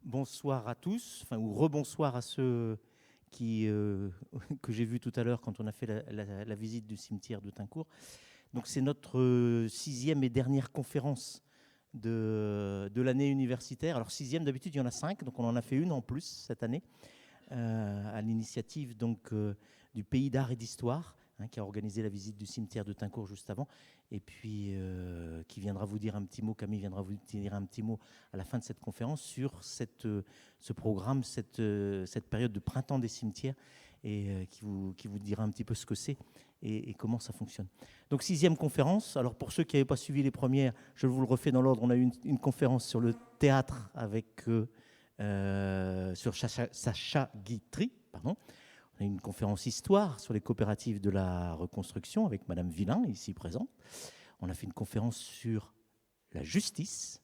Bonsoir à tous, ou rebonsoir à ceux que j'ai vus tout à l'heure quand on a fait la visite du cimetière de Tincourt. Donc c'est notre 6e et dernière conférence de l'année universitaire. Alors 6e, d'habitude il y en a 5, donc on en a fait une en plus cette année, à l'initiative du Pays d'Art et d'Histoire, qui a organisé la visite du cimetière de Tincourt juste avant, et puis qui viendra vous dire un petit mot, Camille viendra vous dire un petit mot à la fin de cette conférence sur ce programme, cette période de printemps des cimetières, et qui vous dira un petit peu ce que c'est et comment ça fonctionne. Donc 6e conférence. Alors pour ceux qui n'avaient pas suivi les premières, je vous le refais dans l'ordre. On a eu une conférence sur le théâtre avec sur Sacha Guitry, pardon. On a eu une conférence histoire sur les coopératives de la reconstruction avec Madame Villain, ici présente. On a fait une conférence sur la justice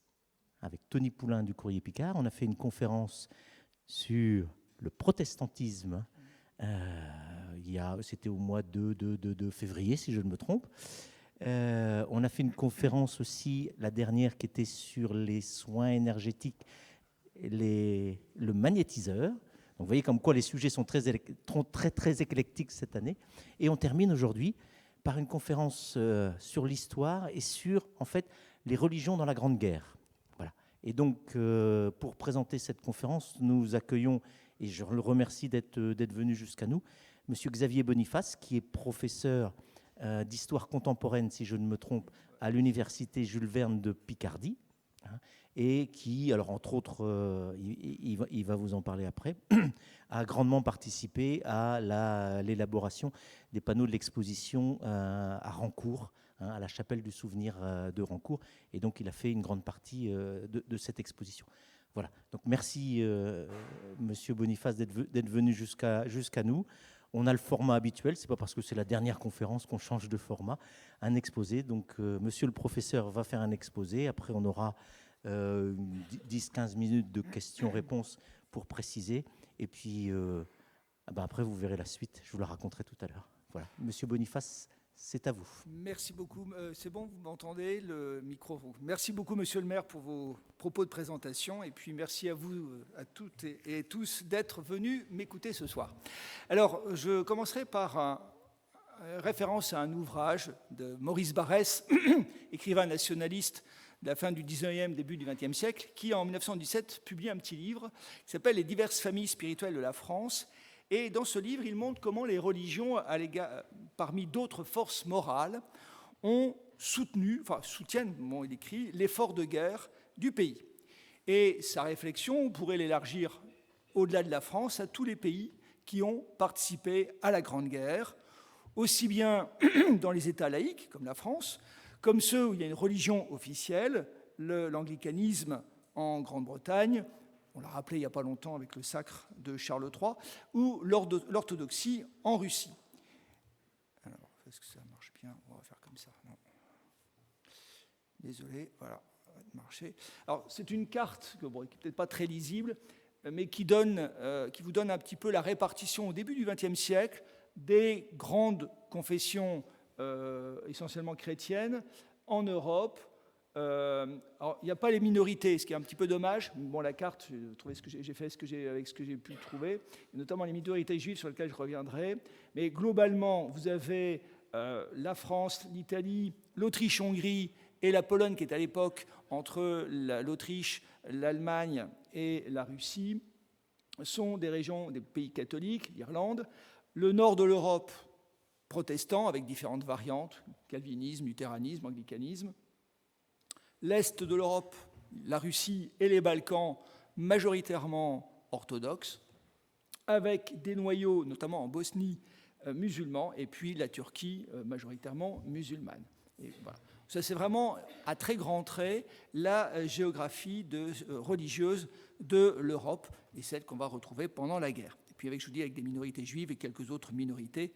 avec Tony Poulain du Courrier Picard. On a fait une conférence sur le protestantisme. C'était au mois de février, si je ne me trompe. On a fait une conférence aussi, la dernière, qui était sur les soins énergétiques, le magnétiseur. Donc vous voyez comme quoi les sujets sont très éclectiques cette année. Et on termine aujourd'hui par une conférence sur l'histoire et sur, en fait, les religions dans la Grande Guerre. Voilà. Et donc, pour présenter cette conférence, nous accueillons, et je le remercie d'être venu jusqu'à nous, Monsieur Xavier Boniface, qui est professeur d'histoire contemporaine, si je ne me trompe, à l'université Jules Verne de Picardie, et qui, alors entre autres, il va vous en parler après, a grandement participé à l'élaboration des panneaux de l'exposition à Rancourt, à la chapelle du souvenir de Rancourt, et donc il a fait une grande partie de cette exposition. Voilà, donc merci Monsieur Boniface d'être venu jusqu'à nous. On a le format habituel, c'est pas parce que c'est la dernière conférence qu'on change de format, un exposé. Donc Monsieur le professeur va faire un exposé, après on aura 10-15 minutes de questions-réponses pour préciser. Et puis, après, vous verrez la suite. Je vous la raconterai tout à l'heure. Voilà. Monsieur Boniface, c'est à vous. Merci beaucoup. C'est bon, vous m'entendez, le micro. Merci beaucoup, monsieur le maire, pour vos propos de présentation. Et puis, merci à vous, à toutes et tous, d'être venus m'écouter ce soir. Alors, je commencerai par référence à un ouvrage de Maurice Barrès, écrivain nationaliste de la fin du 19e, début du 20e siècle, qui, en 1917, publie un petit livre qui s'appelle « Les diverses familles spirituelles de la France ». Et dans ce livre, il montre comment les religions, parmi d'autres forces morales, soutiennent, il écrit, l'effort de guerre du pays. Et sa réflexion, on pourrait l'élargir au-delà de la France, à tous les pays qui ont participé à la Grande Guerre, aussi bien dans les États laïques, comme la France, comme ceux où il y a une religion officielle, l'anglicanisme en Grande-Bretagne, on l'a rappelé il n'y a pas longtemps avec le sacre de Charles III, ou l'orthodoxie en Russie. Alors, est-ce que ça marche bien? On va faire comme ça. Non. Désolé, voilà, ça va marcher. Alors, c'est une carte qui n'est peut-être pas très lisible, mais qui vous donne un petit peu la répartition au début du XXe siècle des grandes confessions essentiellement chrétiennes en Europe. Alors, il n'y a pas les minorités, ce qui est un petit peu dommage. Bon, la carte, j'ai fait avec ce que j'ai pu trouver, et notamment les minorités juives sur lesquelles je reviendrai. Mais globalement, vous avez la France, l'Italie, l'Autriche-Hongrie et la Pologne, qui est à l'époque entre l'Autriche, l'Allemagne et la Russie, sont des régions, des pays catholiques, l'Irlande. Le nord de l'Europe, protestant, avec différentes variantes, calvinisme, luthéranisme, anglicanisme. L'Est de l'Europe, la Russie et les Balkans, majoritairement orthodoxes, avec des noyaux, notamment en Bosnie, musulmans, et puis la Turquie, majoritairement musulmane. Et voilà. Ça, c'est vraiment, à très grands traits, la géographie religieuse de l'Europe, et celle qu'on va retrouver pendant la guerre. Et puis, je vous dis, avec des minorités juives et quelques autres minorités.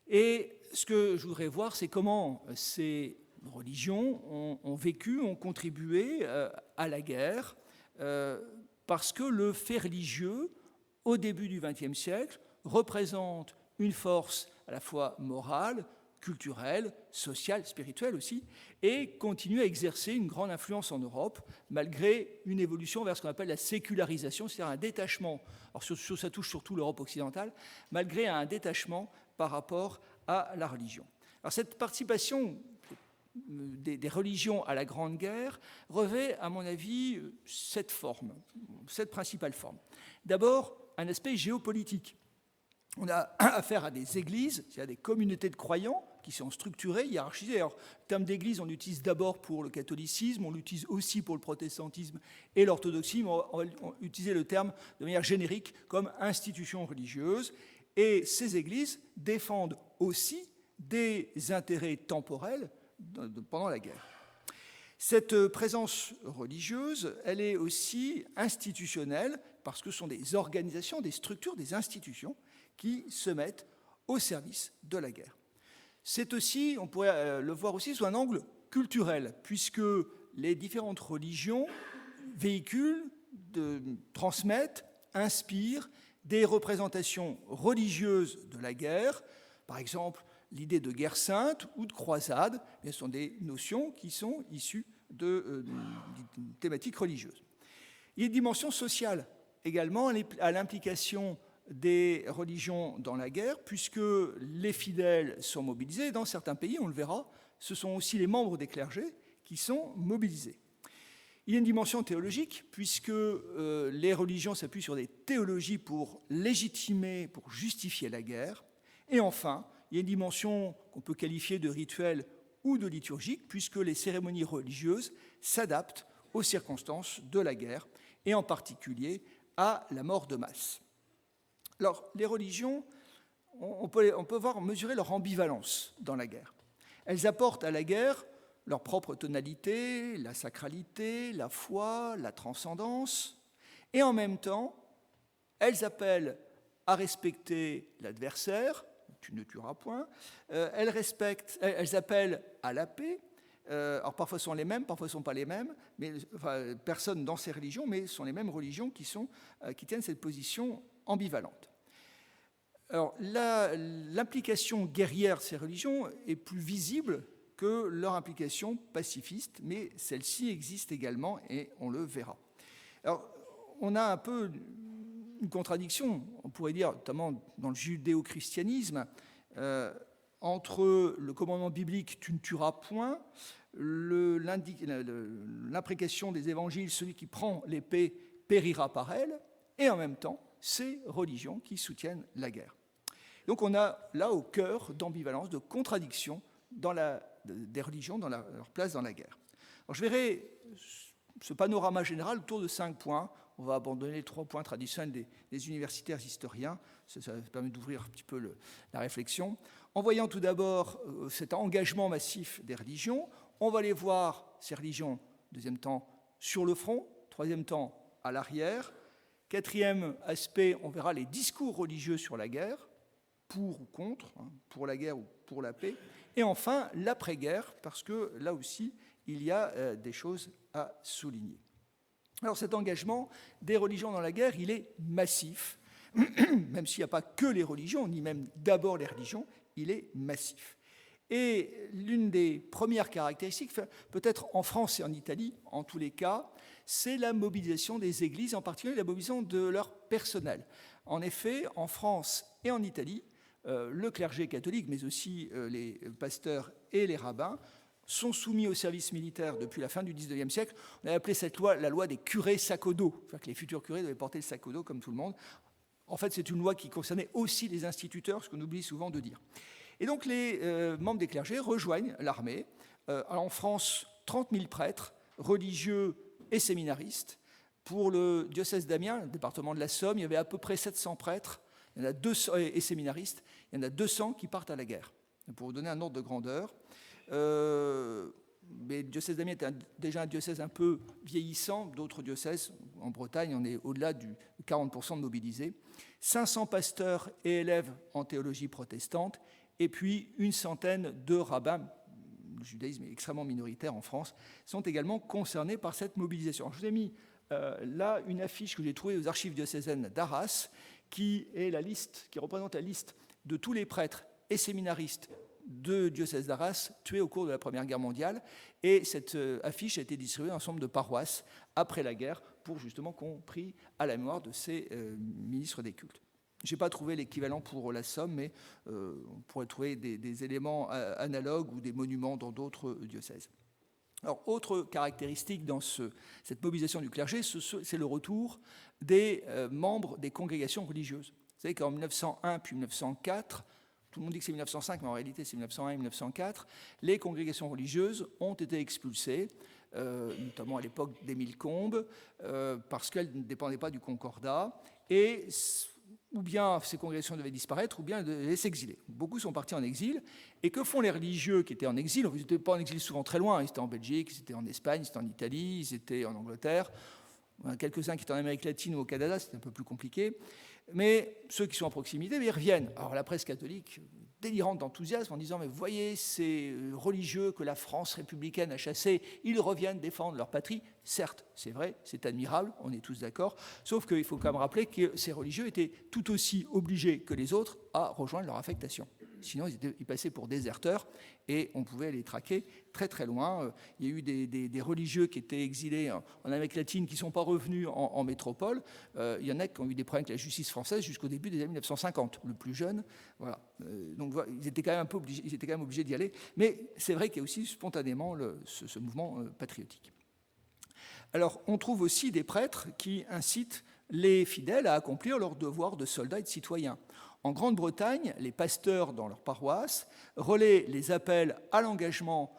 Et ce que je voudrais voir, c'est comment ces religions ont vécu, ont contribué à la guerre, parce que le fait religieux, au début du XXe siècle, représente une force à la fois morale, culturelle, sociale, spirituelle aussi, et continue à exercer une grande influence en Europe, malgré une évolution vers ce qu'on appelle la sécularisation, c'est-à-dire un détachement, alors ça touche surtout l'Europe occidentale, malgré un détachement par rapport à la religion. Alors cette participation des religions à la Grande Guerre revêt, à mon avis, cette principale forme. D'abord, un aspect géopolitique. On a affaire à des églises, c'est-à-dire à des communautés de croyants qui sont structurées, hiérarchisées. Alors, le terme d'église, on l'utilise d'abord pour le catholicisme, on l'utilise aussi pour le protestantisme et l'orthodoxie, mais on va utiliser le terme de manière générique comme institution religieuse. Et ces églises défendent aussi des intérêts temporels pendant la guerre. Cette présence religieuse, elle est aussi institutionnelle parce que ce sont des organisations, des structures, des institutions qui se mettent au service de la guerre. C'est aussi, on pourrait le voir aussi sous un angle culturel, puisque les différentes religions véhiculent, transmettent, inspirent des représentations religieuses de la guerre. Par exemple, l'idée de guerre sainte ou de croisade, ce sont des notions qui sont issues de thématiques religieuses. Il y a une dimension sociale également à l'implication des religions dans la guerre, puisque les fidèles sont mobilisés. Dans certains pays, on le verra, ce sont aussi les membres des clergés qui sont mobilisés. Il y a une dimension théologique, puisque les religions s'appuient sur des théologies pour légitimer, pour justifier la guerre. Et enfin, il y a une dimension qu'on peut qualifier de rituelle ou de liturgique, puisque les cérémonies religieuses s'adaptent aux circonstances de la guerre, et en particulier à la mort de masse. Alors, les religions, on peut mesurer leur ambivalence dans la guerre. Elles apportent à la guerre leur propre tonalité, la sacralité, la foi, la transcendance, et en même temps, elles appellent à respecter l'adversaire, tu ne tueras point, elles appellent à la paix. Alors parfois ce sont les mêmes, parfois ce ne sont pas les mêmes, mais personne dans ces religions, mais ce sont les mêmes religions qui tiennent cette position ambivalente. Alors l'implication guerrière de ces religions est plus visible que leur implication pacifiste, mais celle-ci existe également et on le verra. Alors on a un peu une contradiction, on pourrait dire, notamment dans le judéo-christianisme, entre le commandement biblique « tu ne tueras point », l'imprécation des évangiles « celui qui prend l'épée périra par elle », et en même temps, ces religions qui soutiennent la guerre. Donc on a là au cœur d'ambivalence, de contradiction des religions dans leur place dans la guerre. Alors je verrai ce panorama général autour de 5 points. On va abandonner les 3 points traditionnels des universitaires historiens. Ça permet d'ouvrir un petit peu la réflexion. En voyant tout d'abord cet engagement massif des religions, on va aller voir ces religions, deuxième temps, sur le front, troisième temps, à l'arrière. Quatrième aspect, on verra les discours religieux sur la guerre, pour ou contre, pour la guerre ou pour la paix. Et enfin, l'après-guerre, parce que là aussi, il y a des choses à souligner. Alors cet engagement des religions dans la guerre, il est massif, même s'il n'y a pas que les religions, ni même d'abord les religions, il est massif. Et l'une des premières caractéristiques, peut-être en France et en Italie, en tous les cas, c'est la mobilisation des églises, en particulier la mobilisation de leur personnel. En effet, en France et en Italie, le clergé catholique, mais aussi les pasteurs et les rabbins, sont soumis au service militaire depuis la fin du XIXe siècle. On a appelé cette loi la loi des curés sac au dos, c'est-à-dire que les futurs curés devaient porter le sac au dos comme tout le monde. En fait, c'est une loi qui concernait aussi les instituteurs, ce qu'on oublie souvent de dire. Et donc les membres des clergés rejoignent l'armée. En France, 30 000 prêtres, religieux et séminaristes. Pour le diocèse d'Amiens, le département de la Somme, il y avait à peu près 700 prêtres il y en a 200, et séminaristes. Il y en a 200 qui partent à la guerre. Pour vous donner un ordre de grandeur, mais le diocèse d'Amiens est déjà un diocèse un peu vieillissant. D'autres diocèses, en Bretagne, on est au-delà du 40% de mobilisés. 500 pasteurs et élèves en théologie protestante, et puis une centaine de rabbins, le judaïsme est extrêmement minoritaire en France, sont également concernés par cette mobilisation. Alors, je vous ai mis là une affiche que j'ai trouvée aux archives diocésaines d'Arras, qui représente la liste de tous les prêtres et séminaristes de diocèses d'Arras tués au cours de la Première Guerre mondiale. Et cette affiche a été distribuée dans un ensemble de paroisses après la guerre pour justement qu'on prie à la mémoire de ces ministres des cultes. Je n'ai pas trouvé l'équivalent pour la Somme, mais on pourrait trouver des éléments analogues ou des monuments dans d'autres diocèses. Alors, autre caractéristique dans cette mobilisation du clergé, c'est le retour des membres des congrégations religieuses. Vous savez qu'en 1901 puis 1904, tout le monde dit que c'est 1905, mais en réalité c'est 1901 et 1904, les congrégations religieuses ont été expulsées, notamment à l'époque d'Émile Combes, parce qu'elles ne dépendaient pas du Concordat, et ou bien ces congrégations devaient disparaître, ou bien elles devaient s'exiler. Beaucoup sont partis en exil, et que font les religieux qui étaient en exil? Ils n'étaient pas en exil souvent très loin, ils étaient en Belgique, ils étaient en Espagne, ils étaient en Italie, ils étaient en Angleterre, quelques-uns qui étaient en Amérique latine ou au Canada, c'était un peu plus compliqué, mais ceux qui sont en proximité, ils reviennent. Alors la presse catholique, délirante d'enthousiasme, en disant « mais voyez, ces religieux que la France républicaine a chassés, ils reviennent défendre leur patrie ». Certes, c'est vrai, c'est admirable, on est tous d'accord, sauf qu'il faut quand même rappeler que ces religieux étaient tout aussi obligés que les autres à rejoindre leur affectation. Sinon, ils passaient pour déserteurs et on pouvait les traquer très très loin. Il y a eu des religieux qui étaient exilés en Amérique latine qui ne sont pas revenus en métropole. Il y en a qui ont eu des problèmes avec la justice française jusqu'au début des années 1950. Le plus jeune, voilà. Donc ils étaient quand même un peu obligés, d'y aller. Mais c'est vrai qu'il y a aussi spontanément ce mouvement patriotique. Alors, on trouve aussi des prêtres qui incitent les fidèles à accomplir leur devoir de soldats et de citoyens. En Grande-Bretagne, les pasteurs dans leurs paroisses relaient les appels à l'engagement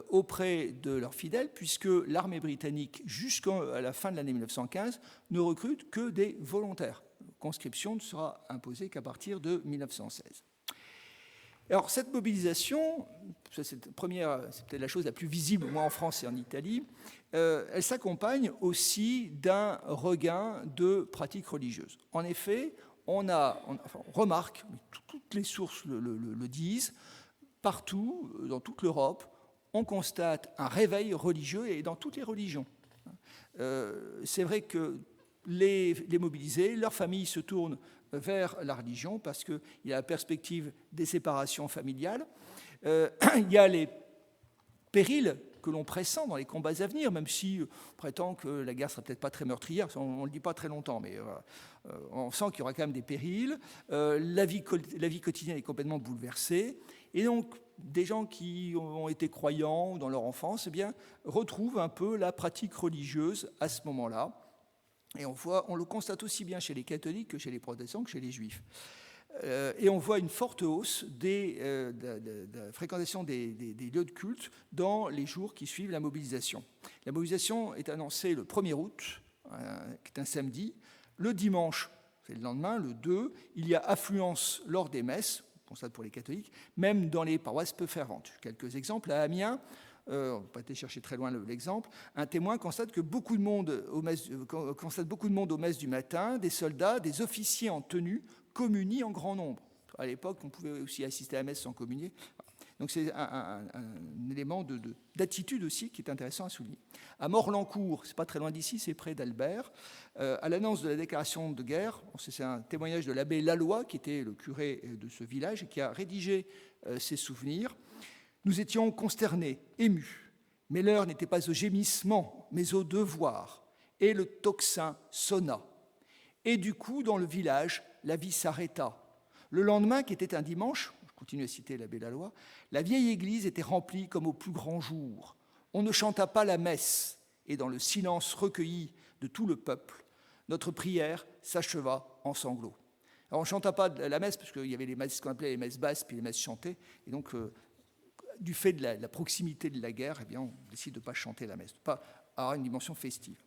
auprès de leurs fidèles, puisque l'armée britannique, jusqu'à la fin de l'année 1915, ne recrute que des volontaires. La conscription ne sera imposée qu'à partir de 1916. Alors, cette mobilisation, c'est peut-être la chose la plus visible, moi en France et en Italie, elle s'accompagne aussi d'un regain de pratiques religieuses. En effet, on remarque, toutes les sources le disent, partout, dans toute l'Europe, on constate un réveil religieux et dans toutes les religions. C'est vrai que les mobilisés, leurs familles se tournent vers la religion parce qu'il y a la perspective des séparations familiales, il y a les périls que l'on pressent dans les combats à venir, même si on prétend que la guerre ne sera peut-être pas très meurtrière, on ne le dit pas très longtemps, mais on sent qu'il y aura quand même des périls, la vie quotidienne est complètement bouleversée, et donc des gens qui ont été croyants dans leur enfance, eh bien, retrouvent un peu la pratique religieuse à ce moment-là, et on le constate aussi bien chez les catholiques que chez les protestants, que chez les juifs. Et on voit une forte hausse de la fréquentation des lieux de culte dans les jours qui suivent la mobilisation. La mobilisation est annoncée le 1er août, qui est un samedi. Le dimanche, c'est le lendemain, le 2, il y a affluence lors des messes, on constate pour les catholiques, même dans les paroisses peu ferventes. Quelques exemples. À Amiens, on n'a pas été chercher très loin l'exemple, un témoin constate beaucoup de monde aux messes du matin, des soldats, des officiers en tenue, communient en grand nombre. À l'époque, on pouvait aussi assister à la messe sans communier. Donc c'est un élément d'attitude aussi qui est intéressant à souligner. À Morlancourt, c'est pas très loin d'ici, c'est près d'Albert, à l'annonce de la déclaration de guerre, c'est un témoignage de l'abbé Laloy, qui était le curé de ce village et qui a rédigé ses souvenirs. Nous étions consternés, émus, mais l'heure n'était pas au gémissement, mais au devoir, et le tocsin sonna. Et du coup, dans le village, la vie s'arrêta. Le lendemain, qui était un dimanche, je continue à citer l'abbé Laloy, la vieille église était remplie comme au plus grand jour. On ne chanta pas la messe, et dans le silence recueilli de tout le peuple, notre prière s'acheva en sanglots. Alors on ne chanta pas la messe, parce qu'il y avait ce qu'on appelait les messes basses, puis les messes chantées, et donc du fait de la proximité de la guerre, eh bien, on décide de ne pas chanter la messe, de ne pas avoir une dimension festive.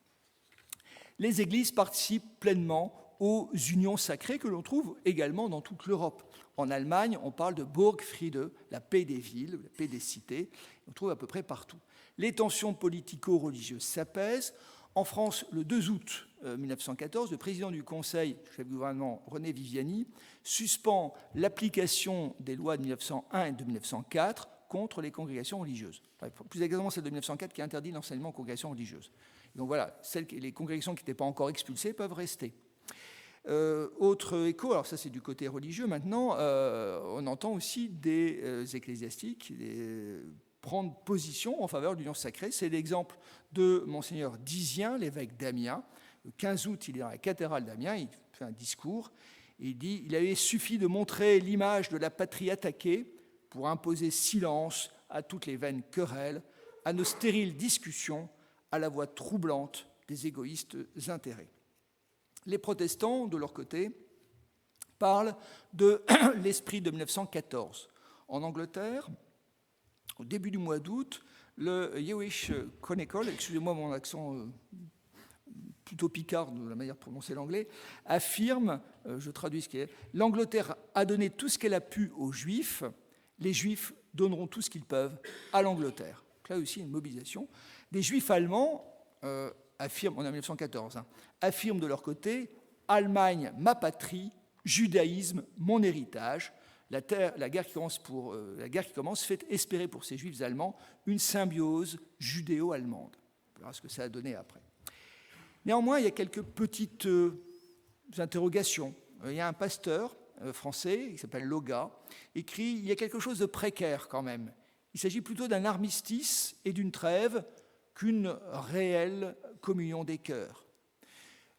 Les églises participent pleinement aux unions sacrées que l'on trouve également dans toute l'Europe. En Allemagne, on parle de Burgfriede, la paix des villes, la paix des cités. On trouve à peu près partout. Les tensions politico-religieuses s'apaisent. En France, le 2 août 1914, le président du Conseil, chef du gouvernement René Viviani, suspend l'application des lois de 1901 et de 1904 contre les congrégations religieuses. Enfin, plus exactement celle de 1904 qui interdit l'enseignement aux congrégations religieuses. Donc voilà, les congrégations qui n'étaient pas encore expulsées peuvent rester. Autre écho, alors ça c'est du côté religieux maintenant, on entend aussi des ecclésiastiques prendre position en faveur de l'union sacrée. C'est l'exemple de Monseigneur Dizien, l'évêque d'Amiens. Le 15 août, il est dans la cathédrale d'Amiens, il fait un discours, et il dit « Il avait suffi de montrer l'image de la patrie attaquée pour imposer silence à toutes les vaines querelles, à nos stériles discussions, à la voix troublante des égoïstes intérêts. » Les protestants, de leur côté, parlent de l'esprit de 1914. En Angleterre, au début du mois d'août, le Jewish Chronicle, excusez-moi mon accent plutôt picard de la manière de prononcer l'anglais, affirme, je traduis ce qui est, « L'Angleterre a donné tout ce qu'elle a pu aux Juifs, les Juifs donneront tout ce qu'ils peuvent à l'Angleterre. » Là aussi, une mobilisation. Des Juifs allemands affirment, on est en 1914, affirment de leur côté « Allemagne, ma patrie, judaïsme, mon héritage ». La guerre qui commence fait espérer pour ces Juifs allemands une symbiose judéo-allemande. On verra ce que ça a donné après. Néanmoins, il y a quelques petites interrogations. Il y a un pasteur français, qui s'appelle Loga, écrit « Il y a quelque chose de précaire quand même. Il s'agit plutôt d'un armistice et d'une trêve qu'une réelle communion des cœurs. »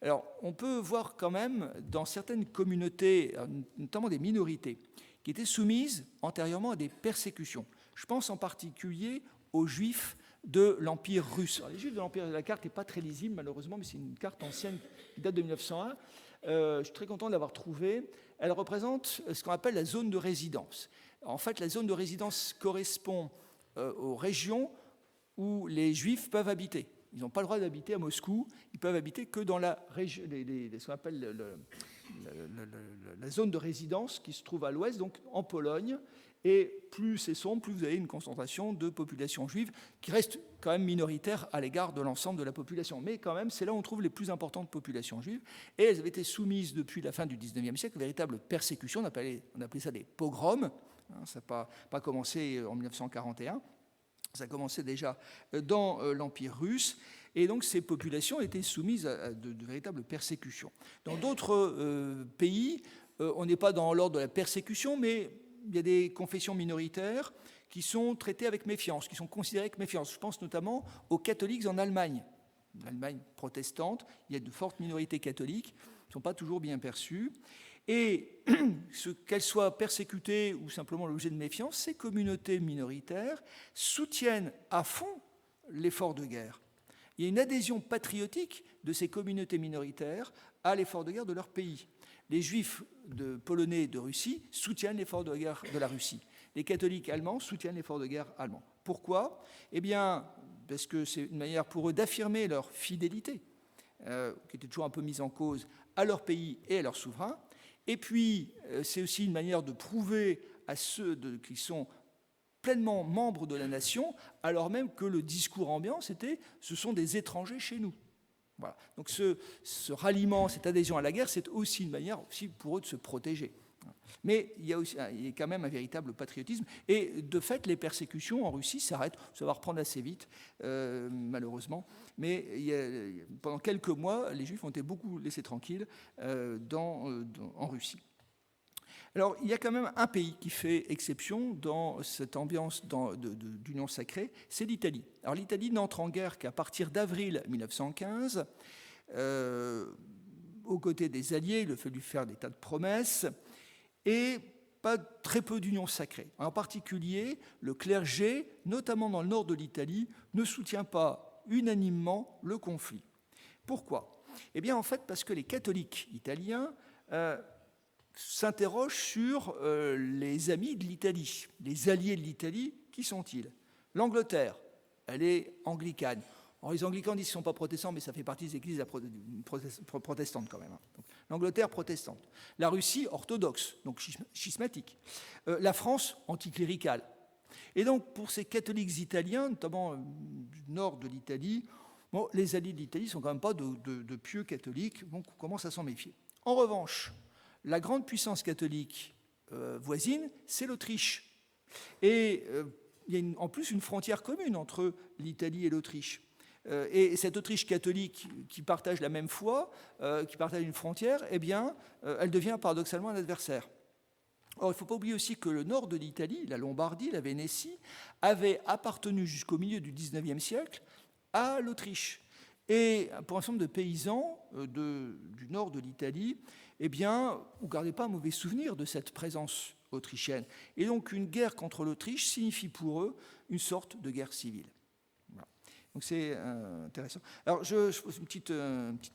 Alors, on peut voir quand même dans certaines communautés, notamment des minorités, qui étaient soumises antérieurement à des persécutions. Je pense en particulier aux Juifs de l'Empire russe. Alors, les Juifs de l'Empire, la carte n'est pas très lisible malheureusement, mais c'est une carte ancienne qui date de 1901. Je suis très content de l'avoir trouvée. Elle représente ce qu'on appelle la zone de résidence. En fait, la zone de résidence correspond aux régions où les Juifs peuvent habiter. Ils n'ont pas le droit d'habiter à Moscou, ils peuvent habiter que dans la région, ce qu'on appelle la zone de résidence qui se trouve à l'ouest, donc en Pologne. Et plus c'est sombre, plus vous avez une concentration de population juive qui reste quand même minoritaire à l'égard de l'ensemble de la population. Mais quand même, c'est là où on trouve les plus importantes populations juives. Et elles avaient été soumises depuis la fin du XIXe siècle, véritable persécution, on appelait ça des pogroms. Ça n'a pas commencé en 1941. Ça a commencé déjà dans l'Empire russe. Et donc, ces populations étaient soumises à de véritables persécutions. Dans d'autres pays, on n'est pas dans l'ordre de la persécution, mais il y a des confessions minoritaires qui sont traitées avec méfiance, qui sont considérées avec méfiance. Je pense notamment aux catholiques en Allemagne. L'Allemagne protestante, il y a de fortes minorités catholiques qui ne sont pas toujours bien perçues. Et qu'elles soient persécutées ou simplement l'objet de méfiance, ces communautés minoritaires soutiennent à fond l'effort de guerre. Il y a une adhésion patriotique de ces communautés minoritaires à l'effort de guerre de leur pays. Les Juifs polonais et de Russie soutiennent l'effort de guerre de la Russie. Les catholiques allemands soutiennent l'effort de guerre allemand. Pourquoi ? Eh bien, parce que c'est une manière pour eux d'affirmer leur fidélité, qui était toujours un peu mise en cause, à leur pays et à leur souverain. Et puis, c'est aussi une manière de prouver à ceux qui sont pleinement membres de la nation, alors même que le discours ambiant, c'était « ce sont des étrangers chez nous ». Voilà. Donc ce ralliement, cette adhésion à la guerre, c'est aussi une manière aussi pour eux de se protéger. Mais il y a quand même un véritable patriotisme. Et de fait, les persécutions en Russie s'arrêtent. Ça va reprendre assez vite, malheureusement. Mais pendant quelques mois, les Juifs ont été beaucoup laissés tranquilles en Russie. Alors, il y a quand même un pays qui fait exception dans cette ambiance d'union sacrée, c'est l'Italie. Alors, l'Italie n'entre en guerre qu'à partir d'avril 1915. Aux côtés des Alliés, il a fallu faire des tas de promesses et très peu d'union sacrée. En particulier, le clergé, notamment dans le nord de l'Italie, ne soutient pas unanimement le conflit. Pourquoi ? Eh bien, en fait, parce que les catholiques italiens s'interrogent sur les amis de l'Italie, les alliés de l'Italie, qui sont-ils ? L'Angleterre, elle est anglicane. Alors, les anglicans disent qu'ils ne sont pas protestants, mais ça fait partie des églises protestantes quand même. Donc, l'Angleterre, protestante. La Russie, orthodoxe, donc schismatique. La France, anticléricale. Et donc, pour ces catholiques italiens, notamment du nord de l'Italie, bon, les alliés de l'Italie ne sont quand même pas de pieux catholiques, donc on commence à s'en méfier. En revanche, la grande puissance catholique voisine, c'est l'Autriche. Et il y a en plus une frontière commune entre l'Italie et l'Autriche. et cette Autriche catholique qui partage la même foi, qui partage une frontière, eh bien, elle devient paradoxalement un adversaire. Or, il ne faut pas oublier aussi que le nord de l'Italie, la Lombardie, la Vénétie, avait appartenu jusqu'au milieu du XIXe siècle à l'Autriche. Et pour un certain nombre de paysans du nord de l'Italie, eh bien, vous ne gardez pas un mauvais souvenir de cette présence autrichienne. Et donc, une guerre contre l'Autriche signifie pour eux une sorte de guerre civile. Voilà. Donc, c'est intéressant. Alors, je pose une petite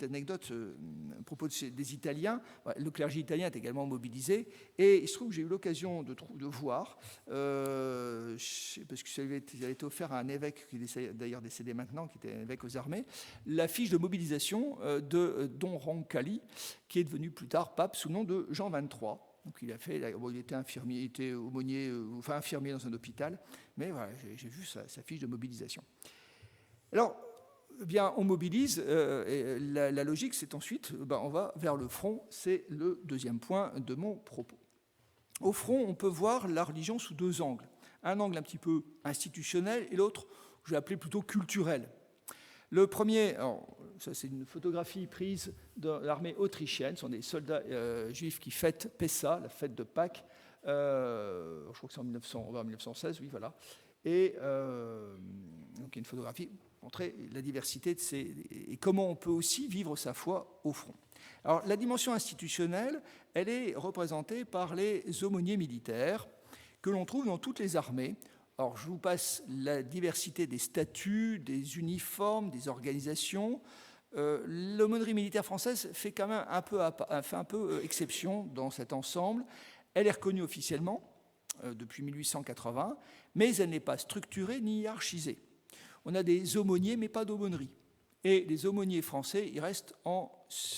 anecdote à propos des Italiens. Le clergé italien est également mobilisé. Et il se trouve que j'ai eu l'occasion de voir, parce que ça avait été offert à un évêque, qui est d'ailleurs décédé maintenant, qui était évêque aux armées, la fiche de mobilisation de Don Roncalli, qui est devenu plus tard pape sous le nom de Jean XXIII. Donc il était infirmier, il était aumônier, enfin infirmier dans un hôpital, mais voilà, j'ai vu sa fiche de mobilisation. Alors, eh bien, on mobilise, et la logique, c'est ensuite, on va vers le front, c'est le deuxième point de mon propos. Au front, on peut voir la religion sous deux angles. Un angle un petit peu institutionnel et l'autre, je vais appeler plutôt culturel. Le premier, alors, ça c'est une photographie prise de l'armée autrichienne, ce sont des soldats juifs qui fêtent Pessa, la fête de Pâques, je crois que c'est en 1916, oui, voilà. Et donc il y a une photographie pour montrer la diversité de et comment on peut aussi vivre sa foi au front. Alors la dimension institutionnelle, elle est représentée par les aumôniers militaires que l'on trouve dans toutes les armées. Alors, je vous passe la diversité des statuts, des uniformes, des organisations. L'aumônerie militaire française fait quand même un peu exception dans cet ensemble. Elle est reconnue officiellement depuis 1880, mais elle n'est pas structurée ni hiérarchisée. On a des aumôniers, mais pas d'aumônerie. Et les aumôniers français, ils restent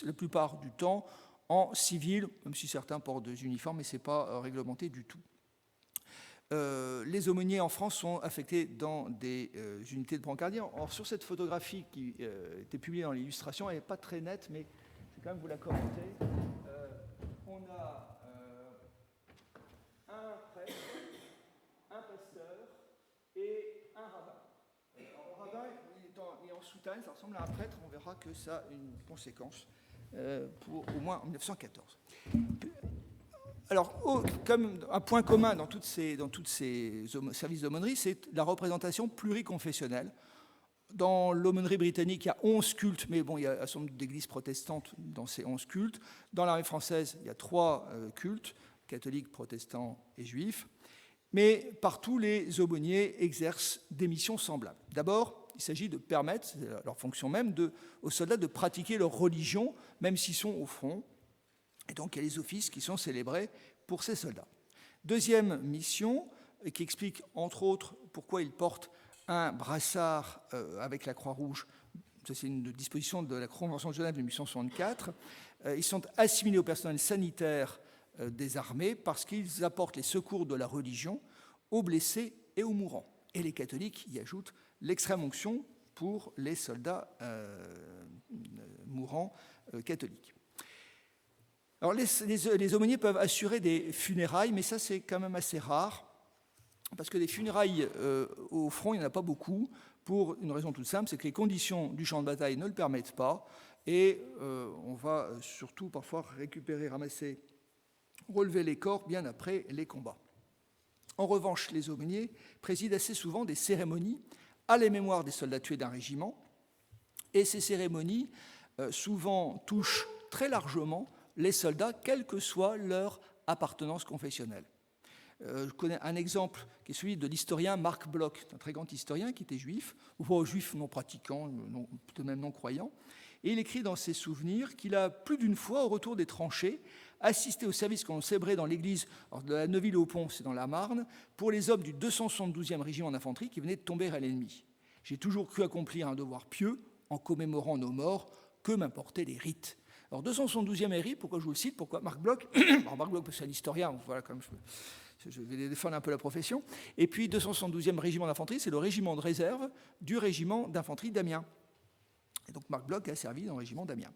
la plupart du temps en civil, même si certains portent des uniformes, mais ce n'est pas réglementé du tout. Les aumôniers en France sont affectés dans des unités de brancardiers. Or, sur cette photographie qui était publiée dans l'illustration, elle n'est pas très nette, mais je vais quand même vous la commenter. On a un prêtre, un pasteur et un rabbin. Alors, le rabbin il est en soutane, ça ressemble à un prêtre, on verra que ça a une conséquence pour au moins en 1914. Alors, comme un point commun dans tous ces services d'aumônerie, c'est la représentation pluriconfessionnelle. Dans l'aumônerie britannique, il y a 11 cultes, mais bon, il y a un certain nombre d'églises protestantes dans ces 11 cultes. Dans l'armée française, il y a 3 cultes, catholiques, protestants et juifs. Mais partout, les aumôniers exercent des missions semblables. D'abord, il s'agit de permettre, c'est leur fonction même, aux soldats de pratiquer leur religion, même s'ils sont au front. Et donc, il y a les offices qui sont célébrés pour ces soldats. Deuxième mission, qui explique, entre autres, pourquoi ils portent un brassard avec la Croix-Rouge. Ça, c'est une disposition de la Convention de Genève de 1864. Ils sont assimilés au personnel sanitaire des armées parce qu'ils apportent les secours de la religion aux blessés et aux mourants. Et les catholiques y ajoutent l'extrême onction pour les soldats mourants catholiques. Alors, les aumôniers peuvent assurer des funérailles, mais ça, c'est quand même assez rare, parce que des funérailles au front, il n'y en a pas beaucoup, pour une raison toute simple, c'est que les conditions du champ de bataille ne le permettent pas, et on va surtout parfois ramasser, relever les corps bien après les combats. En revanche, les aumôniers président assez souvent des cérémonies à la mémoire des soldats tués d'un régiment, et ces cérémonies souvent touchent très largement les soldats, quelle que soit leur appartenance confessionnelle. Je connais un exemple qui est celui de l'historien Marc Bloch, un très grand historien qui était juif, ou pas juif non pratiquant, plutôt même non croyant, et il écrit dans ses souvenirs qu'il a plus d'une fois, au retour des tranchées, assisté au service qu'on célébrait dans l'église de la Neuville-au-Pont, c'est dans la Marne, pour les hommes du 272e régiment d'infanterie qui venaient de tomber à l'ennemi. J'ai toujours cru accomplir un devoir pieux en commémorant nos morts, que m'importaient les rites. Alors, 272e RI, pourquoi je vous le cite? Pourquoi Marc Bloch? Marc Bloch, c'est un historien, voilà, comme je vais défendre un peu la profession. Et puis, 272e régiment d'infanterie, c'est le régiment de réserve du régiment d'infanterie d'Amiens. Et donc, Marc Bloch a servi dans le régiment d'Amiens.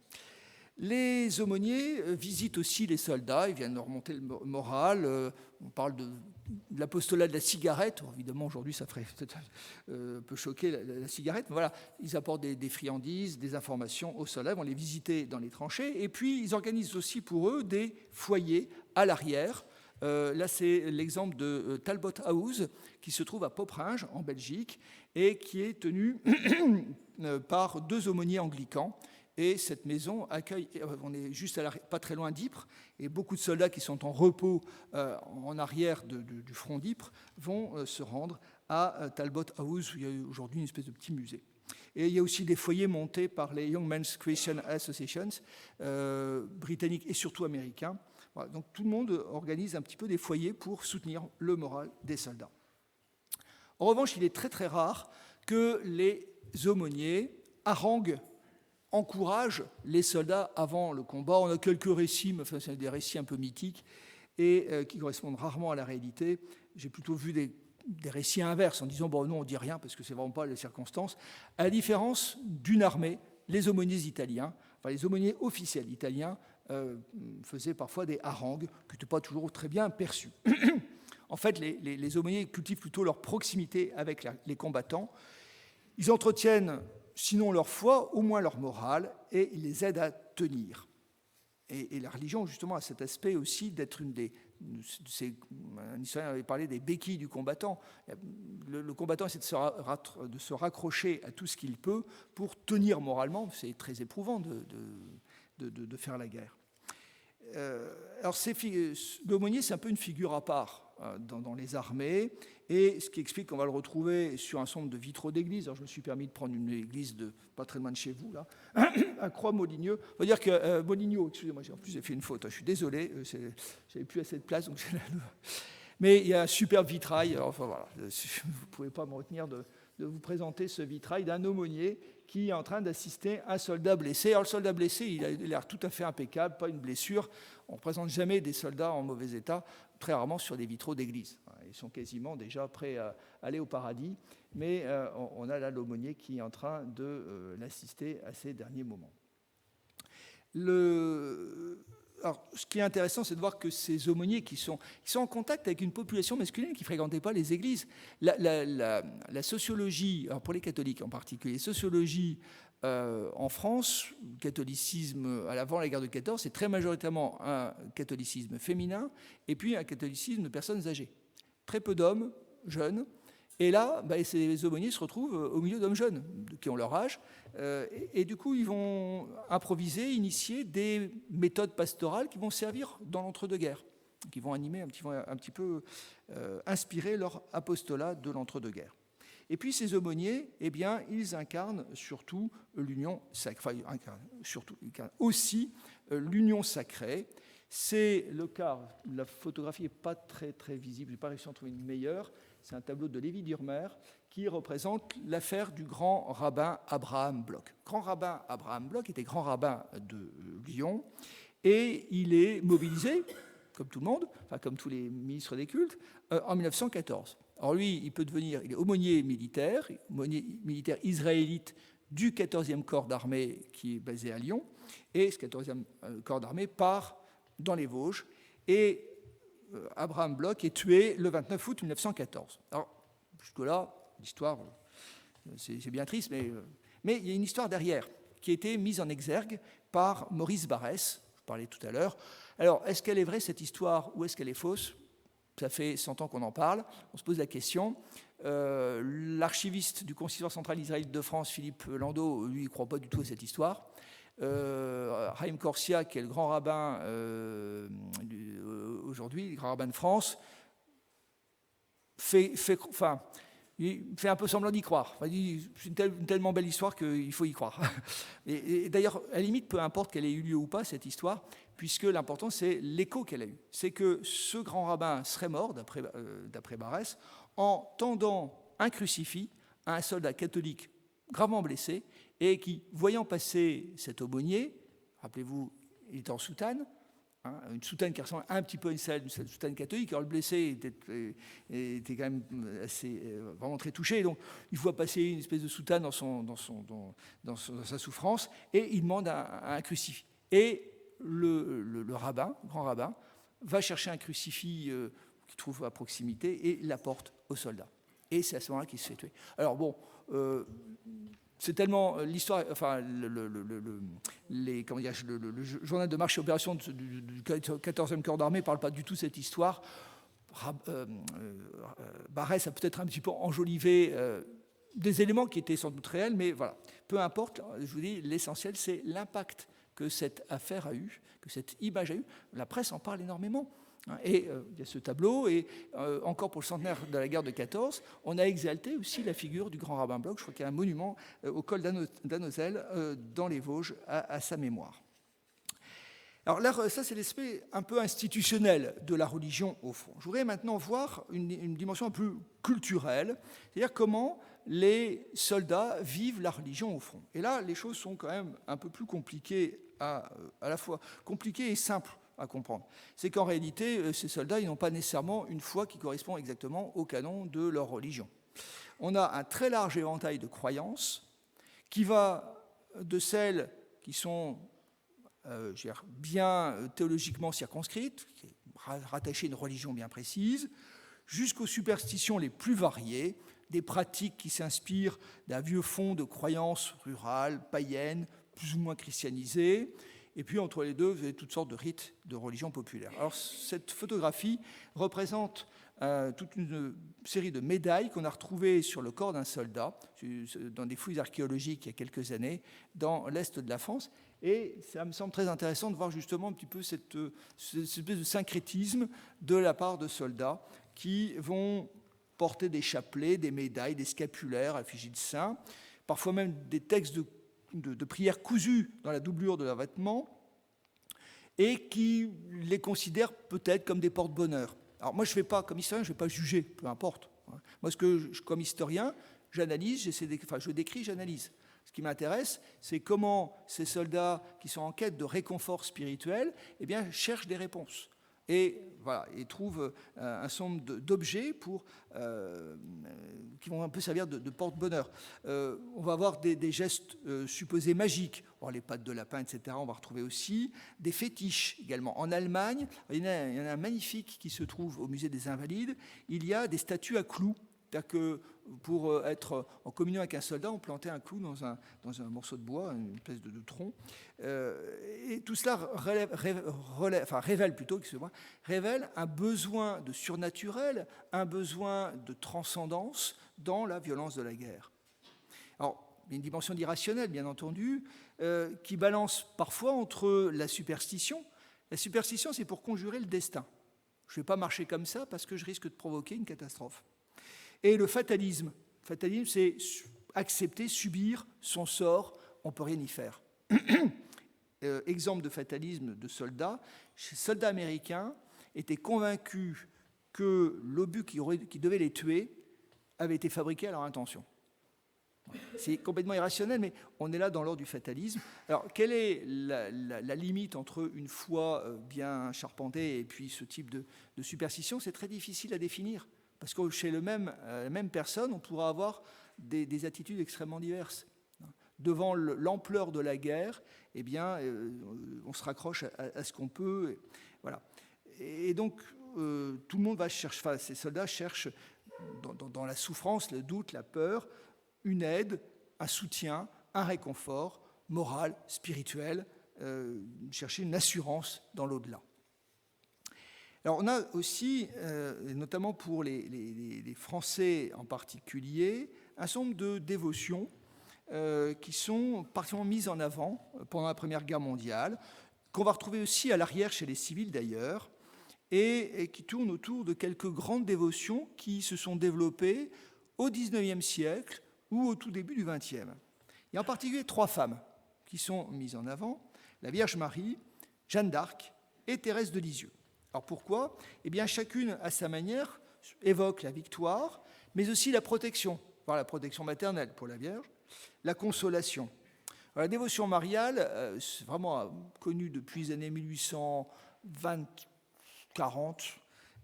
Les aumôniers visitent aussi les soldats, ils viennent leur remonter le moral. On parle de l'apostolat de la cigarette. Évidemment, aujourd'hui, ça ferait peut-être un peu choquer la cigarette, mais voilà, ils apportent des friandises, des informations aux soldats, ils vont les visiter dans les tranchées, et puis ils organisent aussi pour eux des foyers à l'arrière. Là, c'est l'exemple de Talbot House, qui se trouve à Poperinge, en Belgique, et qui est tenu par 2 aumôniers anglicans. Et cette maison accueille, on est juste pas très loin d'Ypres, et beaucoup de soldats qui sont en repos en arrière du front d'Ypres vont se rendre à Talbot House, où il y a aujourd'hui une espèce de petit musée. Et il y a aussi des foyers montés par les Young Men's Christian Associations, britanniques et surtout américains. Voilà, donc tout le monde organise un petit peu des foyers pour soutenir le moral des soldats. En revanche, il est très très rare que les aumôniers haranguent, encouragent les soldats avant le combat. On a quelques récits, mais enfin, c'est des récits un peu mythiques et qui correspondent rarement à la réalité. J'ai plutôt vu des récits inverses en disant bon, non, on ne dit rien parce que ce n'est vraiment pas les circonstances. À la différence d'une armée, les aumôniers italiens, enfin les aumôniers officiels italiens, faisaient parfois des harangues qui n'étaient pas toujours très bien perçues. En fait, les aumôniers cultivent plutôt leur proximité avec les combattants. Ils entretiennent, sinon leur foi, au moins leur morale, et ils les aident à tenir. Et la religion, justement, a cet aspect aussi d'être une des... Un historien avait parlé des béquilles du combattant. Le combattant essaie de se raccrocher à tout ce qu'il peut pour tenir moralement. C'est très éprouvant de faire la guerre. Alors, l'aumônier, c'est un peu une figure à part dans les armées, et ce qui explique qu'on va le retrouver sur un certain nombre de vitraux d'église. Alors, je me suis permis de prendre une église pas très loin de chez vous, là, à Croix-Moligneux. On va dire que Moligno, excusez-moi, en plus j'ai fait une faute, je suis désolé, j'avais plus assez de place, donc mais il y a un superbe vitrail. Alors, enfin, voilà, vous ne pouvez pas me retenir de vous présenter ce vitrail d'un aumônier qui est en train d'assister un soldat blessé. Alors le soldat blessé, il a l'air tout à fait impeccable, pas une blessure. On ne représente jamais des soldats en mauvais état, très rarement sur des vitraux d'église. Ils sont quasiment déjà prêts à aller au paradis, mais on a là l'aumônier qui est en train de l'assister à ces derniers moments. Alors, ce qui est intéressant, c'est de voir que ces aumôniers qui sont en contact avec une population masculine qui ne fréquentait pas les églises. La sociologie, alors pour les catholiques en particulier, sociologie en France, le catholicisme avant la guerre de 14, c'est très majoritairement un catholicisme féminin et puis un catholicisme de personnes âgées. Très peu d'hommes jeunes. Et là, ces aumôniers se retrouvent au milieu d'hommes jeunes qui ont leur âge. Et du coup, ils vont improviser, initier des méthodes pastorales qui vont servir dans l'entre-deux-guerres, qui vont animer un petit peu inspirer leur apostolat de l'entre-deux-guerres. Et puis ces aumôniers, eh bien, ils incarnent surtout l'union sacrée. Enfin, ils incarnent aussi l'union sacrée. C'est le cas, la photographie n'est pas très, très visible, je n'ai pas réussi à en trouver une meilleure. C'est un tableau de Lévi Durmer qui représente l'affaire du grand rabbin Abraham Bloch. Grand rabbin Abraham Bloch était grand rabbin de Lyon et il est mobilisé, comme tout le monde, enfin comme tous les ministres des cultes, en 1914. Alors lui, il est aumônier militaire israélite du 14e corps d'armée qui est basé à Lyon, et ce 14e corps d'armée part dans les Vosges, et Abraham Bloch est tué le 29 août 1914. Alors, jusque-là, l'histoire, c'est bien triste, mais il y a une histoire derrière qui a été mise en exergue par Maurice Barrès, je parlais tout à l'heure. Alors, est-ce qu'elle est vraie, cette histoire, ou est-ce qu'elle est fausse ? Ça fait 100 ans qu'on en parle, on se pose la question. L'archiviste du Consistoire central israélite de France, Philippe Landau, lui, il ne croit pas du tout à cette histoire. Chaim Corsia, qui est le grand rabbin aujourd'hui, le grand rabbin de France, il fait un peu semblant d'y croire. C'est une tellement belle histoire qu'il faut y croire. Et d'ailleurs, à la limite, peu importe qu'elle ait eu lieu ou pas, cette histoire, puisque l'important, c'est l'écho qu'elle a eu. C'est que ce grand rabbin serait mort, d'après Barrès, en tendant un crucifix à un soldat catholique gravement blessé, et qui, voyant passer cet aumônier, rappelez-vous, il était en soutane, une soutane qui ressemble un petit peu à une soutane catholique. Alors le blessé était quand même vraiment très touché, donc il voit passer une espèce de soutane dans sa souffrance, et il demande un crucifix. Et le rabbin, le grand rabbin, va chercher un crucifix qu'il trouve à proximité et l'apporte aux soldats. Et c'est à ce moment-là qu'il se fait tuer. Alors bon, c'est tellement l'histoire, enfin le journal de marche et opération du 14e corps d'armée ne parle pas du tout de cette histoire. Barrès a peut-être un petit peu enjolivé des éléments qui étaient sans doute réels, mais voilà, peu importe, je vous dis, l'essentiel c'est l'impact que cette affaire a eu, que cette image a eu. La presse en parle énormément. Et il y a ce tableau, et encore pour le centenaire de la guerre de 14, on a exalté aussi la figure du grand rabbin Bloch. Je crois qu'il y a un monument au col d'Annozelle, dans les Vosges, à sa mémoire. Alors là, ça c'est l'aspect un peu institutionnel de la religion au fond. Je voudrais maintenant voir une dimension un peu culturelle, c'est-à-dire comment les soldats vivent la religion au front. Et là, les choses sont quand même un peu plus compliquées, à la fois compliquées et simples à comprendre. C'est qu'en réalité, ces soldats, ils n'ont pas nécessairement une foi qui correspond exactement au canon de leur religion. On a un très large éventail de croyances qui va de celles qui sont bien théologiquement circonscrites, rattachées à une religion bien précise, jusqu'aux superstitions les plus variées, des pratiques qui s'inspirent d'un vieux fond de croyances rurales, païennes, plus ou moins christianisées. Et puis, entre les deux, vous avez toutes sortes de rites de religion populaire. Alors, cette photographie représente toute une série de médailles qu'on a retrouvées sur le corps d'un soldat dans des fouilles archéologiques il y a quelques années dans l'Est de la France. Et ça me semble très intéressant de voir justement un petit peu cette espèce de syncrétisme de la part de soldats qui vont porter des chapelets, des médailles, des scapulaires à l'effigie de saints, parfois même des textes de prières cousus dans la doublure de leurs vêtements, et qui les considèrent peut-être comme des porte-bonheur. Alors moi, comme historien, je ne vais pas juger, peu importe. Moi, comme historien, j'analyse, je décris, j'analyse. Ce qui m'intéresse, c'est comment ces soldats qui sont en quête de réconfort spirituel, cherchent des réponses. Et voilà, ils trouvent un certain nombre d'objets qui vont un peu servir de porte-bonheur. On va avoir des gestes supposés magiques, les pattes de lapin, etc. On va retrouver aussi des fétiches également. En Allemagne, il y en a un magnifique qui se trouve au musée des Invalides. Il y a des statues à clous. C'est-à-dire que pour être en communion avec un soldat, on plantait un clou dans un morceau de bois, une espèce de tronc. Et tout cela révèle un besoin de surnaturel, un besoin de transcendance dans la violence de la guerre. Alors, il y a une dimension d'irrationnel, bien entendu, qui balance parfois entre la superstition. La superstition, c'est pour conjurer le destin. Je ne vais pas marcher comme ça parce que je risque de provoquer une catastrophe. Et le fatalisme. Le fatalisme, c'est accepter, subir son sort, on ne peut rien y faire. Exemple de fatalisme de soldats. Ces soldats américains étaient convaincus que l'obus qui devait les tuer avait été fabriqué à leur intention. C'est complètement irrationnel, mais on est là dans l'ordre du fatalisme. Alors, quelle est la limite entre une foi bien charpentée et puis ce type de superstition ? C'est très difficile à définir. Parce que chez la même personne, on pourra avoir des attitudes extrêmement diverses. Devant l'ampleur de la guerre, on se raccroche à ce qu'on peut. Voilà. Et donc, tout le monde va chercher, ces soldats cherchent dans la souffrance, le doute, la peur, une aide, un soutien, un réconfort moral, spirituel, chercher une assurance dans l'au-delà. Alors on a aussi, notamment pour les Français en particulier, un certain nombre de dévotions qui sont particulièrement mises en avant pendant la Première Guerre mondiale, qu'on va retrouver aussi à l'arrière chez les civils d'ailleurs, et qui tournent autour de quelques grandes dévotions qui se sont développées au XIXe siècle ou au tout début du XXe. Il y a en particulier 3 femmes qui sont mises en avant, la Vierge Marie, Jeanne d'Arc et Thérèse de Lisieux. Alors pourquoi ? Chacune, à sa manière, évoque la victoire, mais aussi la protection, voire la protection maternelle pour la Vierge, la consolation. Alors, la dévotion mariale, c'est vraiment connue depuis les années 1820-40,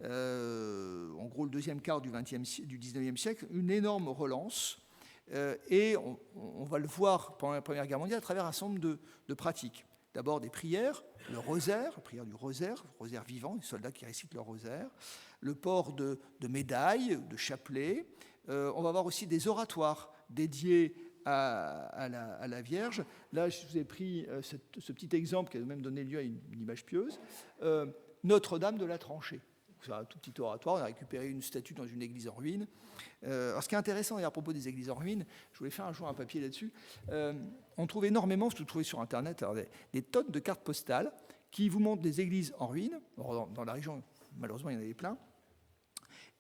en gros le deuxième quart du XIXe siècle, une énorme relance, et on va le voir pendant la Première Guerre mondiale à travers un certain nombre de pratiques. d'abord des prières, le rosaire, la prière du rosaire vivant, les soldats qui récitent leur rosaire, le port de médailles, de chapelets. On va avoir aussi des oratoires dédiés à la Vierge. Là, je vous ai pris ce petit exemple qui a même donné lieu à une image pieuse. Notre-Dame de la Tranchée. C'est un tout petit oratoire, on a récupéré une statue dans une église en ruine. Alors, ce qui est intéressant à propos des églises en ruine, je voulais faire un jour un papier là-dessus, on trouve énormément, ce que vous trouvez sur Internet, alors des tonnes de cartes postales qui vous montrent des églises en ruine. Dans la région, malheureusement, il y en avait plein.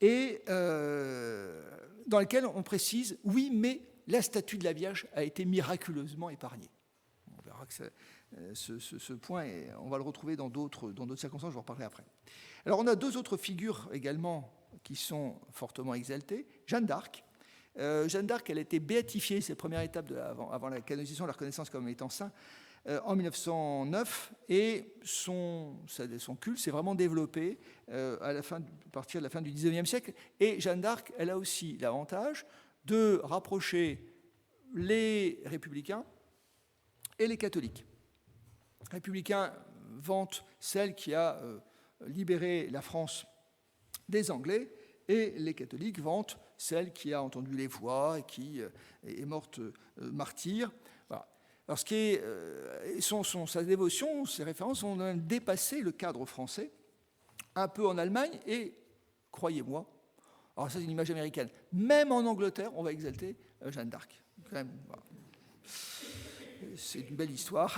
Et dans lesquelles on précise, oui, mais la statue de la Vierge a été miraculeusement épargnée. On verra que ce point, on va le retrouver dans d'autres circonstances, je vais en reparler après. Alors on a deux autres figures également qui sont fortement exaltées. Jeanne d'Arc. Jeanne d'Arc, elle a été béatifiée, c'est la première étape avant la canonisation, la reconnaissance comme étant saint, en 1909, et son culte s'est vraiment développé à partir de la fin du XIXe siècle. Et Jeanne d'Arc, elle a aussi l'avantage de rapprocher les républicains et les catholiques. Les républicains vantent celle qui a libéré la France des Anglais, et les catholiques vantent celle qui a entendu les voix et qui est morte martyre. Voilà. Alors, sa dévotion, ses références ont même dépassé le cadre français, un peu en Allemagne, et croyez-moi, alors ça c'est une image américaine, même en Angleterre, on va exalter Jeanne d'Arc. Quand même, voilà. C'est une belle histoire.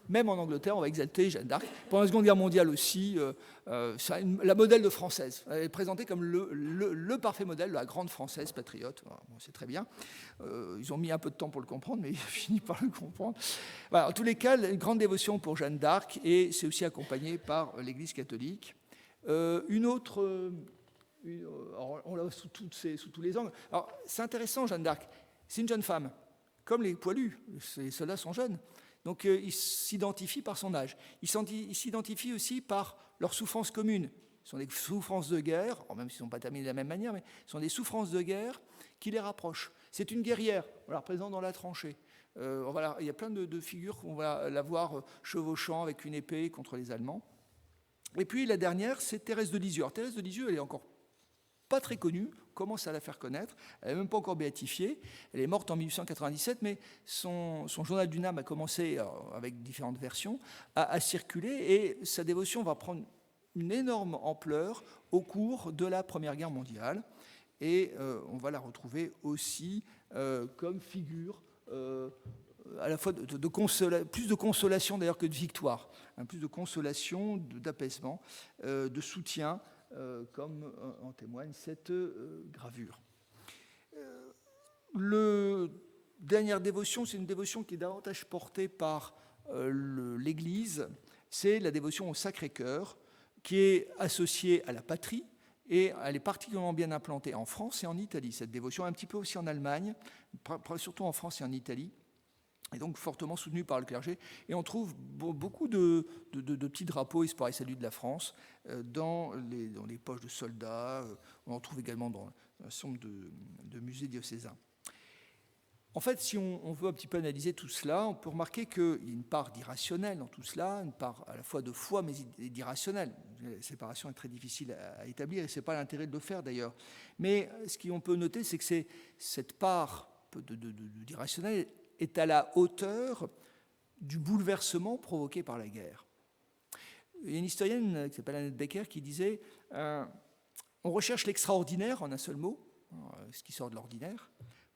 Même en Angleterre, on va exalter Jeanne d'Arc. Pendant la Seconde Guerre mondiale aussi, la modèle de Française. Elle est présentée comme le parfait modèle de la grande Française patriote. Bon, c'est très bien. Ils ont mis un peu de temps pour le comprendre, mais ils ont fini par le comprendre. Voilà, en tous les cas, une grande dévotion pour Jeanne d'Arc, et c'est aussi accompagné par l'Église catholique. Une autre... on l'a sous tous les angles. Alors, c'est intéressant, Jeanne d'Arc. C'est une jeune femme. Comme les poilus, ceux-là sont jeunes. Donc ils s'identifient par son âge. Ils s'identifient aussi par leurs souffrances communes. Ce sont des souffrances de guerre, même s'ils ne sont pas terminés de la même manière, mais ce sont des souffrances de guerre qui les rapprochent. C'est une guerrière, on la représente dans la tranchée. Il y a plein de figures qu'on va la voir chevauchant avec une épée contre les Allemands. Et puis la dernière, c'est Thérèse de Lisieux. Alors, Thérèse de Lisieux, elle est encore pas très connue, commence à la faire connaître, elle n'est même pas encore béatifiée, elle est morte en 1897, mais son journal d'une âme a commencé, avec différentes versions, à circuler, et sa dévotion va prendre une énorme ampleur au cours de la Première Guerre mondiale, et on va la retrouver aussi comme figure à la fois plus de consolation d'ailleurs que de victoire, plus de consolation, d'apaisement, de soutien, comme en témoigne cette gravure. La dernière dévotion, c'est une dévotion qui est davantage portée par l'Église, c'est la dévotion au Sacré-Cœur, qui est associée à la patrie, et elle est particulièrement bien implantée en France et en Italie, cette dévotion, un petit peu aussi en Allemagne, surtout en France et en Italie, et donc fortement soutenue par le clergé. Et on trouve beaucoup de petits drapeaux Espoir et Salut de la France dans les poches de soldats. On en trouve également dans un certain nombre de musées diocésains. En fait, si on veut un petit peu analyser tout cela, on peut remarquer qu'il y a une part d'irrationnel dans tout cela, une part à la fois de foi mais d'irrationnel. La séparation est très difficile à établir, et ce n'est pas l'intérêt de le faire d'ailleurs. Mais ce qu'on peut noter, c'est que cette part d'irrationnel est à la hauteur du bouleversement provoqué par la guerre. Il y a une historienne qui s'appelle Annette Becker qui disait on recherche l'extraordinaire en un seul mot, ce qui sort de l'ordinaire,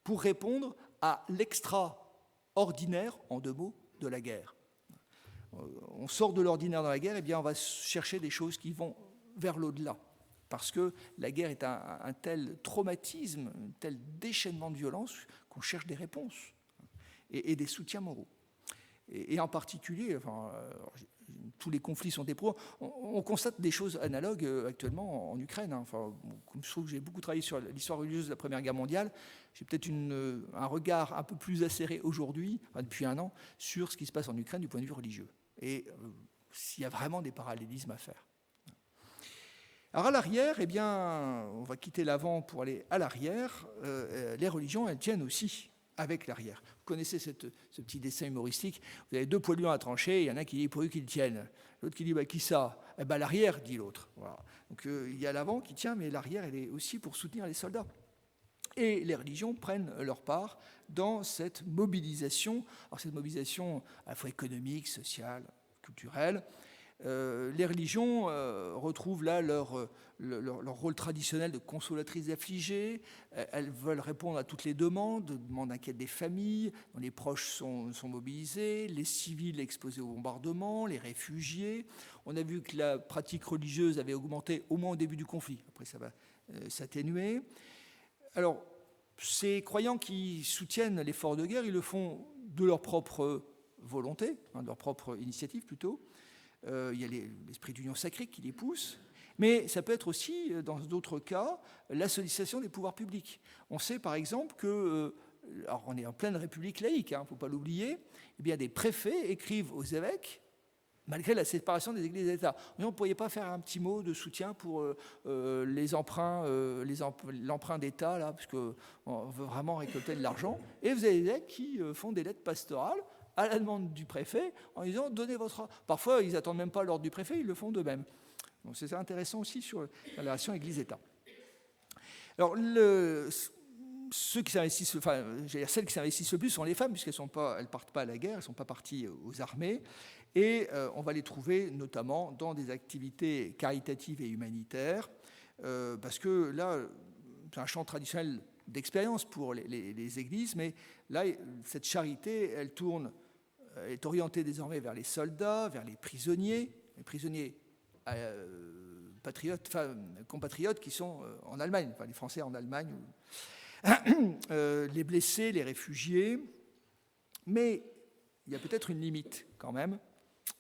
pour répondre à l'extraordinaire, en deux mots, de la guerre. On sort de l'ordinaire dans la guerre, et bien on va chercher des choses qui vont vers l'au-delà, parce que la guerre est un tel traumatisme, un tel déchaînement de violence qu'on cherche des réponses et des soutiens moraux. Et en particulier, tous les conflits sont éprouvants. On constate des choses analogues actuellement en Ukraine. Comme je trouve que j'ai beaucoup travaillé sur l'histoire religieuse de la Première Guerre mondiale, j'ai peut-être un regard un peu plus acéré aujourd'hui, depuis un an, sur ce qui se passe en Ukraine du point de vue religieux. Et s'il y a vraiment des parallélismes à faire. Alors à l'arrière, on va quitter l'avant pour aller à l'arrière. Les religions, elles tiennent aussi avec l'arrière. Vous connaissez ce petit dessin humoristique, vous avez 2 poids lions à trancher, il y en a qui dit pourvu qu'ils tiennent. L'autre qui dit qui ça? Eh ben, l'arrière, dit l'autre. Voilà. Donc il y a l'avant qui tient, mais l'arrière, elle est aussi pour soutenir les soldats. Et les religions prennent leur part dans cette mobilisation. Alors cette mobilisation à la fois économique, sociale, culturelle. Les religions retrouvent là leur rôle traditionnel de consolatrice affligées. Elles veulent répondre à toutes les demandes inquiètes des familles, dont les proches sont mobilisés, les civils exposés au bombardement, les réfugiés. On a vu que la pratique religieuse avait augmenté au moins au début du conflit. Après, ça va s'atténuer. Alors, ces croyants qui soutiennent l'effort de guerre, ils le font de leur propre volonté, de leur propre initiative plutôt. Il y a l'esprit d'union sacrée qui les pousse, mais ça peut être aussi, dans d'autres cas, la sollicitation des pouvoirs publics. On sait par exemple que, alors on est en pleine république laïque, il ne faut pas l'oublier, eh bien des préfets écrivent aux évêques, malgré la séparation des églises et d'État. On ne pourrait pas faire un petit mot de soutien pour les emprunts, l'emprunt d'État, là, parce qu'on veut vraiment récolter de l'argent. Et vous avez des évêques qui font des lettres pastorales à la demande du préfet en disant donnez votre. Parfois, ils n'attendent même pas l'ordre du préfet, ils le font d'eux-mêmes. Donc c'est intéressant aussi sur la relation Église-État. Alors, ceux qui s'investissent, enfin, celles qui s'investissent le plus sont les femmes, puisqu'elles ne partent pas à la guerre, elles ne sont pas parties aux armées. Et on va les trouver notamment dans des activités caritatives et humanitaires, parce que là, c'est un champ traditionnel d'expérience pour les églises, mais là, cette charité, elle est orientée désormais vers les soldats, vers les prisonniers compatriotes qui sont en Allemagne, enfin les Français en Allemagne, les blessés, les réfugiés. Mais il y a peut-être une limite quand même,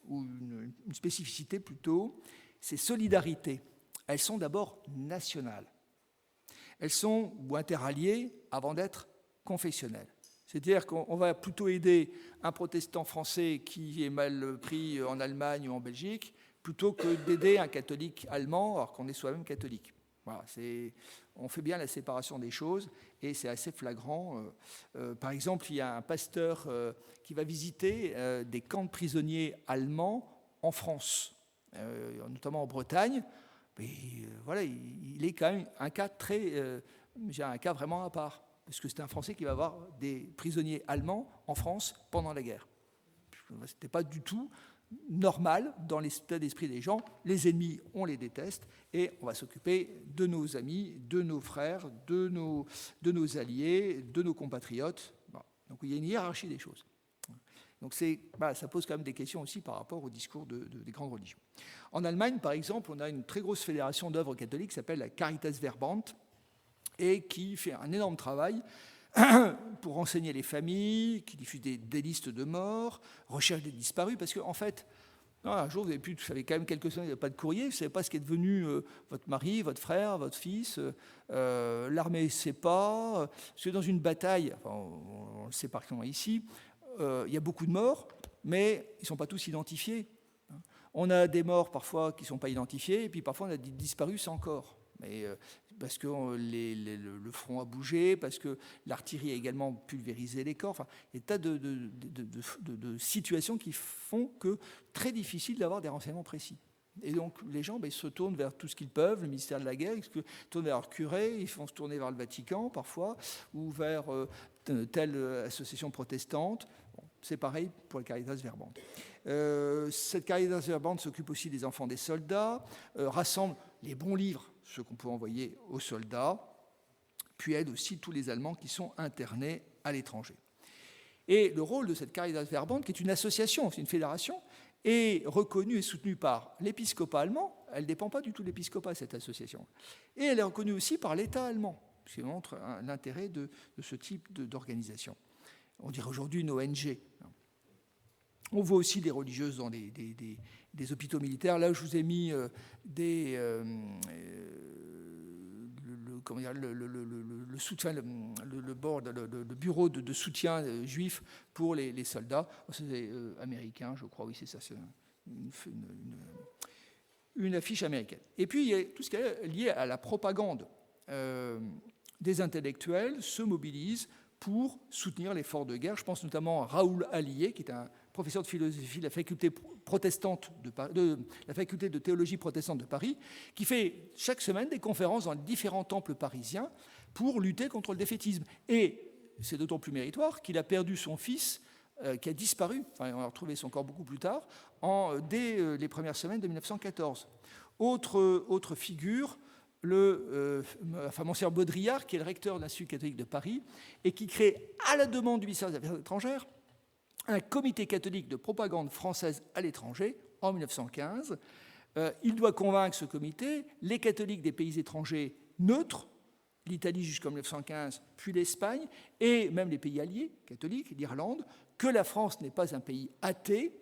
ou une spécificité plutôt, ces solidarités. Elles sont d'abord nationales. Elles sont ou interalliées avant d'être confessionnelles. C'est-à-dire qu'on va plutôt aider un protestant français qui est mal pris en Allemagne ou en Belgique, plutôt que d'aider un catholique allemand alors qu'on est soi-même catholique. Voilà, on fait bien la séparation des choses et c'est assez flagrant. Par exemple, il y a un pasteur qui va visiter des camps de prisonniers allemands en France, notamment en Bretagne. Mais voilà, il est quand même un cas vraiment à part, parce que c'est un Français qui va voir des prisonniers allemands en France pendant la guerre. Ce n'était pas du tout normal dans l'état d'esprit des gens. Les ennemis, on les déteste, et on va s'occuper de nos amis, de nos frères, de nos alliés, de nos compatriotes. Bon. Donc il y a une hiérarchie des choses. Donc ça pose quand même des questions aussi par rapport au discours des grandes religions. En Allemagne, par exemple, on a une très grosse fédération d'œuvres catholiques qui s'appelle la Caritas Verband et qui fait un énorme travail pour renseigner les familles, qui diffuse des listes de morts, recherche des disparus, parce qu'en fait, un jour, vous savez quand même quelques semaines, il n'y a pas de courrier, vous ne savez pas ce qui est devenu votre mari, votre frère, votre fils, l'armée ne sait pas, parce que dans une bataille, enfin, on le sait particulièrement ici, il y a beaucoup de morts, mais ils ne sont pas tous identifiés. On a des morts parfois qui ne sont pas identifiés, et puis parfois on a des disparus sans corps. Mais, parce que le front a bougé, parce que l'artillerie a également pulvérisé les corps. Enfin, il y a des tas de situations qui font que très difficile d'avoir des renseignements précis. Et donc les gens se tournent vers tout ce qu'ils peuvent, le ministère de la Guerre, ils se tournent vers leur curé, ils font se tourner vers le Vatican parfois, ou vers telle association protestante. Bon, c'est pareil pour la Caritas Verband. Cette Caritas Verband s'occupe aussi des enfants des soldats, rassemble les bons livres, ceux qu'on peut envoyer aux soldats, puis aide aussi tous les Allemands qui sont internés à l'étranger. Et le rôle de cette Caritas Verband, qui est une association, c'est une fédération, est reconnue et soutenue par l'épiscopat allemand. Elle ne dépend pas du tout de l'épiscopat, cette association. Et elle est reconnue aussi par l'État allemand, ce qui montre l'intérêt de ce type d'organisation. On dirait aujourd'hui une ONG. On voit aussi des religieuses dans des hôpitaux militaires. Là, je vous ai mis le soutien, le bureau de soutien juif pour les soldats. C'est américain, je crois, oui, c'est ça, c'est une affiche américaine. Et puis, il y a tout ce qui est lié à la propagande. Des intellectuels se mobilisent pour soutenir l'effort de guerre. Je pense notamment à Raoul Allier, qui est un professeur de philosophie de la faculté la faculté de théologie protestante de Paris, qui fait chaque semaine des conférences dans les différents temples parisiens pour lutter contre le défaitisme. Et c'est d'autant plus méritoire qu'il a perdu son fils, qui a disparu, enfin, on a retrouvé son corps beaucoup plus tard, dès les premières semaines de 1914. Autre figure, Monseigneur Baudrillard, qui est le recteur de l'Institut catholique de Paris, et qui crée, à la demande du ministère des Affaires étrangères, un comité catholique de propagande française à l'étranger en 1915. Il doit convaincre ce comité les catholiques des pays étrangers neutres, l'Italie jusqu'en 1915, puis l'Espagne, et même les pays alliés catholiques, l'Irlande, que la France n'est pas un pays athée,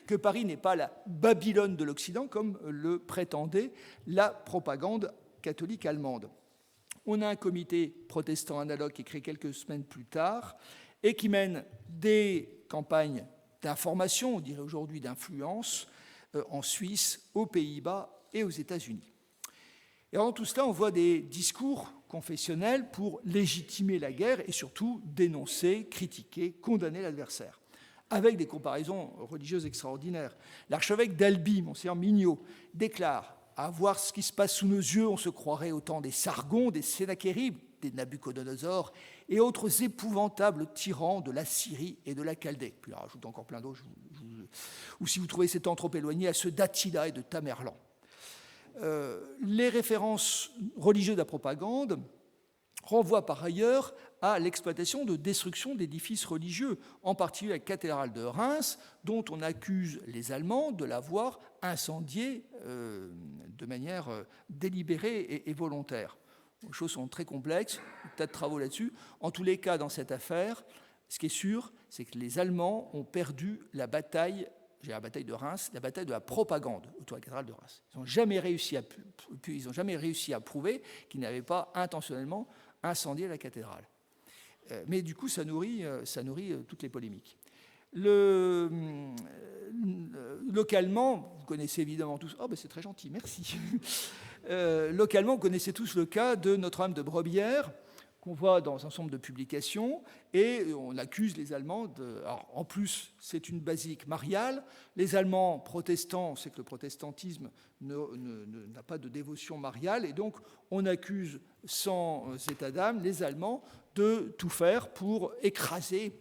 que Paris n'est pas la Babylone de l'Occident, comme le prétendait la propagande catholique allemande. On a un comité protestant analogue qui est créé quelques semaines plus tard et qui mène des campagnes d'information, on dirait aujourd'hui d'influence, en Suisse, aux Pays-Bas et aux États-Unis. Et dans tout cela, on voit des discours confessionnels pour légitimer la guerre et surtout dénoncer, critiquer, condamner l'adversaire, avec des comparaisons religieuses extraordinaires. L'archevêque d'Albi, Monseigneur Mignot, déclare « À voir ce qui se passe sous nos yeux, on se croirait au temps des Sargons, des Sénachéribes, des Nabuchodonosor et autres épouvantables tyrans de la Syrie et de la Chaldée. » Puis il rajoute encore plein d'autres. Ou si vous trouvez ces temps trop éloignés, à ceux d'Attila et de Tamerlan. Les références religieuses de la propagande renvoient par ailleurs à l'exploitation de destruction d'édifices religieux, en particulier la cathédrale de Reims, dont on accuse les Allemands de l'avoir incendiée de manière délibérée et volontaire. Les choses sont très complexes, tas de travaux là-dessus. En tous les cas, dans cette affaire, ce qui est sûr, c'est que les Allemands ont perdu la bataille de Reims, la bataille de la propagande autour de la cathédrale de Reims. Ils n'ont jamais réussi à prouver qu'ils n'avaient pas intentionnellement incendié la cathédrale. Mais du coup, ça nourrit toutes les polémiques. Localement, vous connaissez évidemment tous... Oh, ben c'est très gentil, merci. Localement, vous connaissez tous le cas de Notre-Dame de Brebières, qu'on voit dans un certain nombre de publications, et on accuse les Allemands de... Alors, en plus, c'est une basilique mariale. Les Allemands protestants, c'est que le protestantisme n'a pas de dévotion mariale, et donc on accuse sans état d'âme les Allemands de tout faire pour écraser,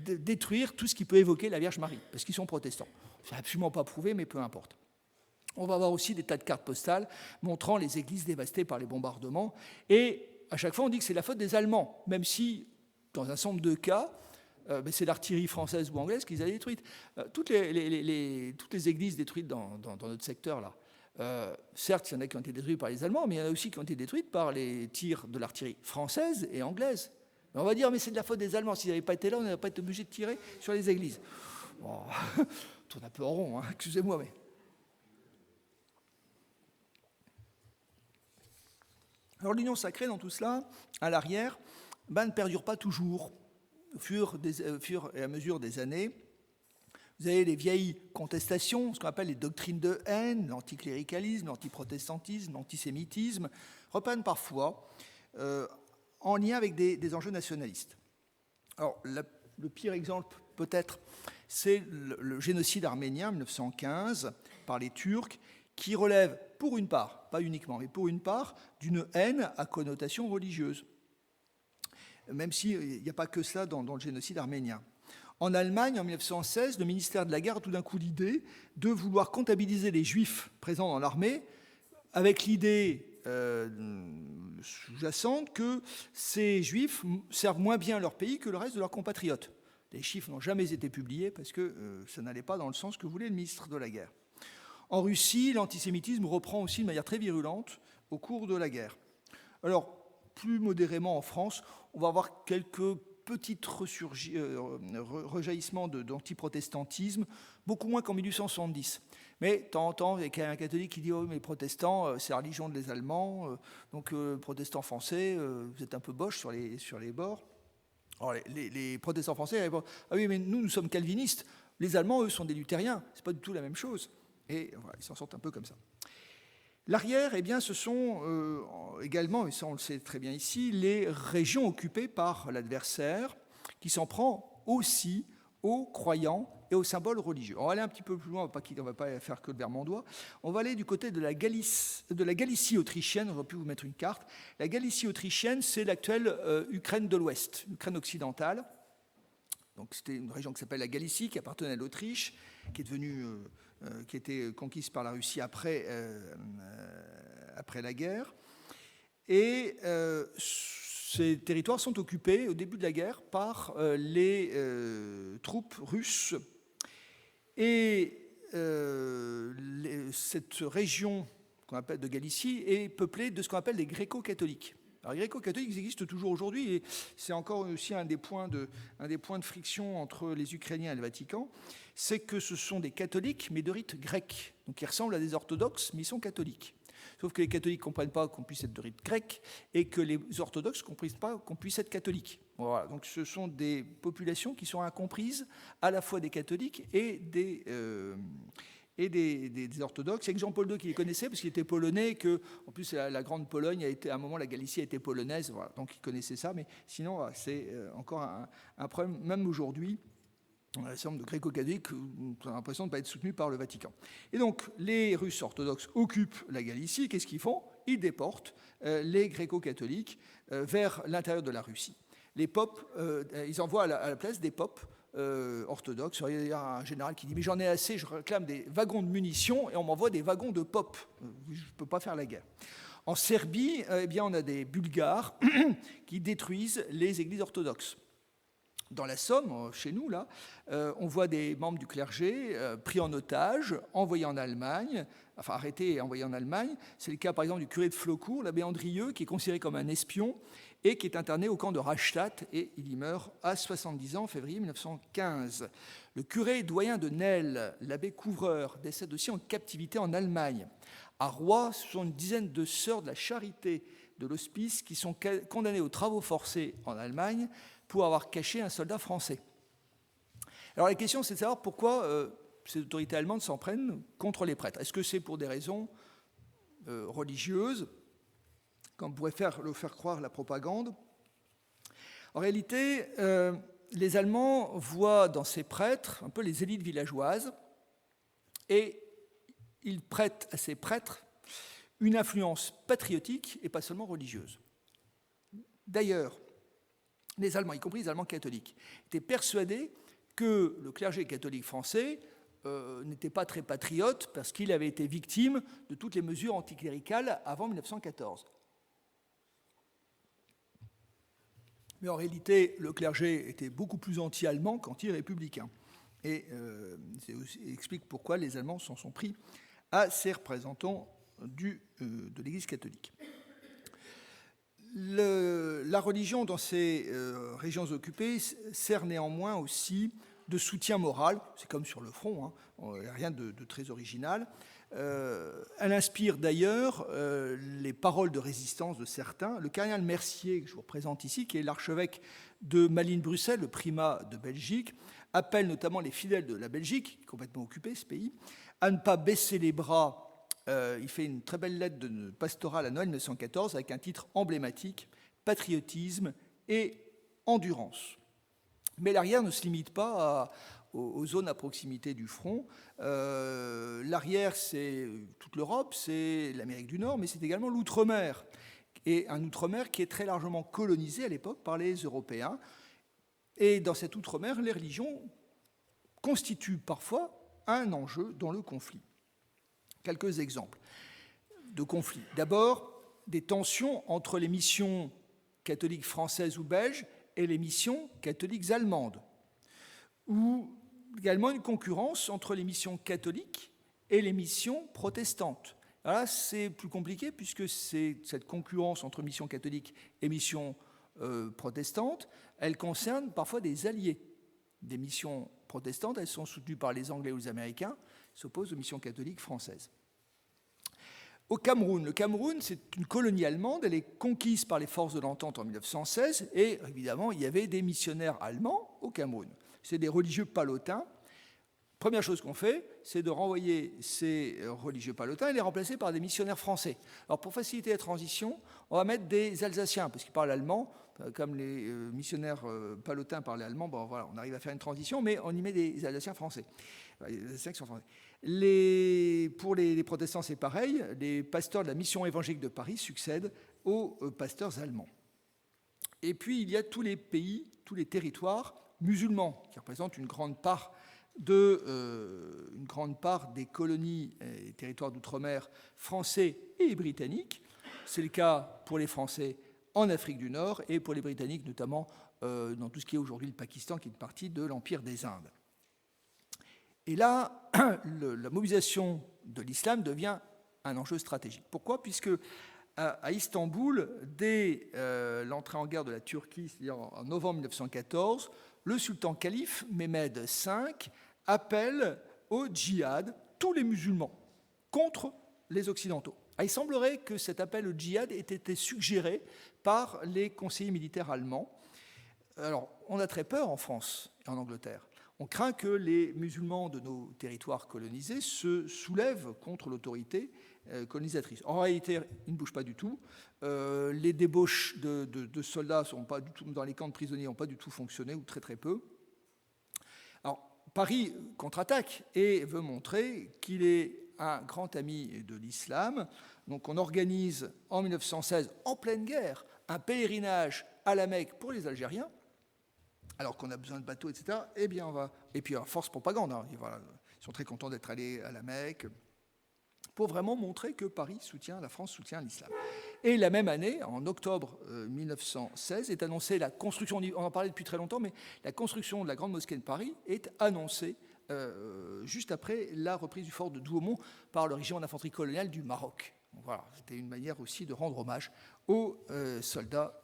détruire tout ce qui peut évoquer la Vierge Marie, parce qu'ils sont protestants. C'est absolument pas prouvé, mais peu importe. On va avoir aussi des tas de cartes postales montrant les églises dévastées par les bombardements. Et à chaque fois, on dit que c'est la faute des Allemands, même si, dans un certain nombre de cas, c'est l'artillerie française ou anglaise qui les a détruites. Toutes les églises détruites dans notre secteur, là, certes, il y en a qui ont été détruites par les Allemands, mais il y en a aussi qui ont été détruites par les tirs de l'artillerie française et anglaise. Mais on va dire, mais c'est de la faute des Allemands. S'ils n'avaient pas été là, on n'aurait pas été obligé de tirer sur les églises. Bon, on tourne un peu en rond, hein, excusez-moi, mais... Alors l'union sacrée dans tout cela, à l'arrière, ne perdure pas toujours. Au fur et à mesure des années, vous avez les vieilles contestations, ce qu'on appelle les doctrines de haine, l'anticléricalisme, l'antiprotestantisme, l'antisémitisme, reprennent parfois en lien avec des enjeux nationalistes. Alors le pire exemple peut-être, c'est le génocide arménien 1915 par les Turcs, qui relève pour une part, pas uniquement, mais pour une part, d'une haine à connotation religieuse. Même s'il n'y a pas que cela dans le génocide arménien. En Allemagne, en 1916, le ministère de la Guerre a tout d'un coup l'idée de vouloir comptabiliser les Juifs présents dans l'armée, avec l'idée sous-jacente que ces Juifs servent moins bien leur pays que le reste de leurs compatriotes. Les chiffres n'ont jamais été publiés parce que ça n'allait pas dans le sens que voulait le ministre de la Guerre. En Russie, l'antisémitisme reprend aussi de manière très virulente au cours de la guerre. Alors, plus modérément en France, on va avoir quelques petits rejaillissements d'antiprotestantisme, beaucoup moins qu'en 1870. Mais de temps en temps, il y a un catholique qui dit « Oh, mais les protestants, c'est la religion des Allemands, donc protestants français, vous êtes un peu boches sur les bords. » Alors, les protestants français répondent « Ah oui, mais nous sommes calvinistes. Les Allemands, eux, sont des luthériens. Ce n'est pas du tout la même chose. » Et voilà, ils s'en sortent un peu comme ça. L'arrière, eh bien, ce sont également, et ça on le sait très bien ici, les régions occupées par l'adversaire, qui s'en prend aussi aux croyants et aux symboles religieux. On va aller un petit peu plus loin, on ne va pas faire que le Vermandois. On va aller du côté de la Galicie autrichienne. On va plus vous mettre une carte. La Galicie autrichienne, c'est l'actuelle Ukraine de l'Ouest, l'Ukraine occidentale. Donc c'était une région qui s'appelle la Galicie, qui appartenait à l'Autriche, qui a été conquise par la Russie après la guerre. Et ces territoires sont occupés au début de la guerre par les troupes russes. Et cette région qu'on appelle de Galicie est peuplée de ce qu'on appelle des gréco-catholiques. Alors, les gréco-catholiques existent toujours aujourd'hui et c'est encore aussi un des points de friction entre les Ukrainiens et le Vatican, c'est que ce sont des catholiques mais de rite grec. Donc ils ressemblent à des orthodoxes mais ils sont catholiques. Sauf que les catholiques ne comprennent pas qu'on puisse être de rite grec et que les orthodoxes ne comprennent pas qu'on puisse être catholique. Voilà. Donc ce sont des populations qui sont incomprises à la fois des catholiques et des orthodoxes. Il y a que Jean-Paul II qui les connaissait parce qu'il était polonais, que en plus la Grande Pologne a été, à un moment, la Galicie a été polonaise, voilà, donc il connaissait ça, mais sinon c'est encore un problème, même aujourd'hui. On a un certain nombre de gréco-catholiques, on a l'impression de ne pas être soutenus par le Vatican. Et donc, les Russes orthodoxes occupent la Galicie. Qu'est-ce qu'ils font? Ils déportent les gréco-catholiques vers l'intérieur de la Russie. Les popes, ils envoient à la place des popes orthodoxes. Il y a un général qui dit « Mais j'en ai assez, je réclame des wagons de munitions et on m'envoie des wagons de popes. Je ne peux pas faire la guerre. » En Serbie, eh bien, on a des Bulgares qui détruisent les églises orthodoxes. Dans la Somme, chez nous, là, on voit des membres du clergé pris en otage, envoyés en Allemagne, enfin arrêtés et envoyés en Allemagne. C'est le cas, par exemple, du curé de Flocourt, l'abbé Andrieux, qui est considéré comme un espion et qui est interné au camp de Rastatt, et il y meurt à 70 ans, en février 1915. Le curé doyen de Nesle, l'abbé Couvreur, décède aussi en captivité en Allemagne. À Roye, ce sont une dizaine de sœurs de la Charité de l'Hospice qui sont condamnées aux travaux forcés en Allemagne pour avoir caché un soldat français. Alors la question, c'est de savoir pourquoi ces autorités allemandes s'en prennent contre les prêtres. Est-ce que c'est pour des raisons religieuses, comme pourrait le faire croire la propagande? En réalité, les Allemands voient dans ces prêtres un peu les élites villageoises, et ils prêtent à ces prêtres une influence patriotique et pas seulement religieuse. D'ailleurs, les Allemands, y compris les Allemands catholiques, étaient persuadés que le clergé catholique français n'était pas très patriote parce qu'il avait été victime de toutes les mesures anticléricales avant 1914. Mais en réalité, le clergé était beaucoup plus anti-allemand qu'anti-républicain. Et ça explique pourquoi les Allemands s'en sont pris à ces représentants de l'Église catholique. La religion dans ces régions occupées sert néanmoins aussi de soutien moral. C'est comme sur le front, rien de très original. Elle inspire d'ailleurs les paroles de résistance de certains. Le cardinal Mercier, que je vous représente ici, qui est l'archevêque de Malines-Bruxelles, le primat de Belgique, appelle notamment les fidèles de la Belgique, complètement occupée ce pays, à ne pas baisser les bras. Il fait une très belle lettre de pastorale à Noël 1914 avec un titre emblématique, Patriotisme et endurance. Mais l'arrière ne se limite pas aux zones à proximité du front. L'arrière, c'est toute l'Europe, c'est l'Amérique du Nord, mais c'est également l'outre-mer. Et un outre-mer qui est très largement colonisé à l'époque par les Européens. Et dans cet outre-mer, les religions constituent parfois un enjeu dans le conflit. Quelques exemples de conflits. D'abord, des tensions entre les missions catholiques françaises ou belges et les missions catholiques allemandes, ou également une concurrence entre les missions catholiques et les missions protestantes. Alors là, c'est plus compliqué puisque cette concurrence entre missions catholiques et missions protestantes, elle concerne parfois des alliés. Des missions protestantes, elles sont soutenues par les Anglais ou les Américains, s'opposent aux missions catholiques françaises. Au Cameroun, le Cameroun, c'est une colonie allemande, elle est conquise par les forces de l'Entente en 1916, et évidemment, il y avait des missionnaires allemands au Cameroun. C'est des religieux palotins, Première chose qu'on fait, c'est de renvoyer ces religieux palotins et les remplacer par des missionnaires français. Alors pour faciliter la transition, on va mettre des Alsaciens, parce qu'ils parlent allemand. Comme les missionnaires palotins parlaient allemand, bon, voilà, on arrive à faire une transition, mais on y met des Alsaciens français. Les Alsaciens qui sont français. Pour les protestants, c'est pareil. Les pasteurs de la mission évangélique de Paris succèdent aux pasteurs allemands. Et puis, il y a tous les pays, tous les territoires musulmans, qui représentent une grande part des colonies et territoires d'outre-mer français et britanniques. C'est le cas pour les Français en Afrique du Nord et pour les Britanniques, notamment dans tout ce qui est aujourd'hui le Pakistan, qui est une partie de l'Empire des Indes. Et là, la mobilisation de l'islam devient un enjeu stratégique. Pourquoi ? Puisque à Istanbul, dès l'entrée en guerre de la Turquie, c'est-à-dire en novembre 1914, le sultan calife Mehmed V appelle au djihad tous les musulmans contre les Occidentaux. Il semblerait que cet appel au djihad ait été suggéré par les conseillers militaires allemands. Alors, on a très peur en France et en Angleterre. On craint que les musulmans de nos territoires colonisés se soulèvent contre l'autorité colonisatrice. En réalité, ils ne bougent pas du tout. Les débauches de soldats sont pas du tout, dans les camps de prisonniers n'ont pas du tout fonctionné, ou très très peu. Alors, Paris contre-attaque et veut montrer qu'il est un grand ami de l'islam. Donc on organise en 1916, en pleine guerre, un pèlerinage à la Mecque pour les Algériens, alors qu'on a besoin de bateaux, etc. Eh bien, et puis, force propagande, hein, voilà, ils sont très contents d'être allés à la Mecque, pour vraiment montrer que la France soutient l'islam. Et la même année, en octobre 1916, est annoncée la construction, on en parlait depuis très longtemps, mais la construction de la Grande Mosquée de Paris est annoncée juste après la reprise du fort de Douaumont par le régiment d'infanterie coloniale du Maroc. Donc voilà, c'était une manière aussi de rendre hommage aux soldats.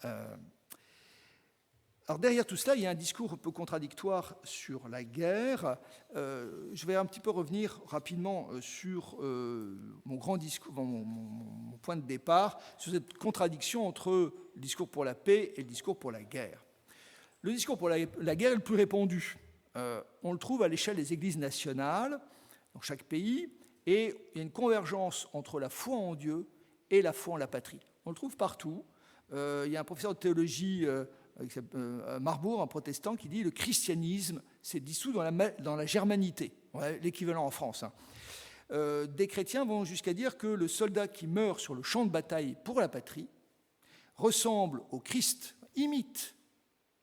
Alors derrière tout cela, il y a un discours un peu contradictoire sur la guerre. Je vais un petit peu revenir rapidement sur mon grand discours, mon point de départ, sur cette contradiction entre le discours pour la paix et le discours pour la guerre. Le discours pour la guerre est le plus répandu. On le trouve à l'échelle des églises nationales, dans chaque pays, et il y a une convergence entre la foi en Dieu et la foi en la patrie. On le trouve partout. Il y a un professeur de théologie à Marbourg, un protestant, qui dit « le christianisme s'est dissous dans la germanité », l'équivalent en France. Hein. Des chrétiens vont jusqu'à dire que le soldat qui meurt sur le champ de bataille pour la patrie ressemble au Christ, imite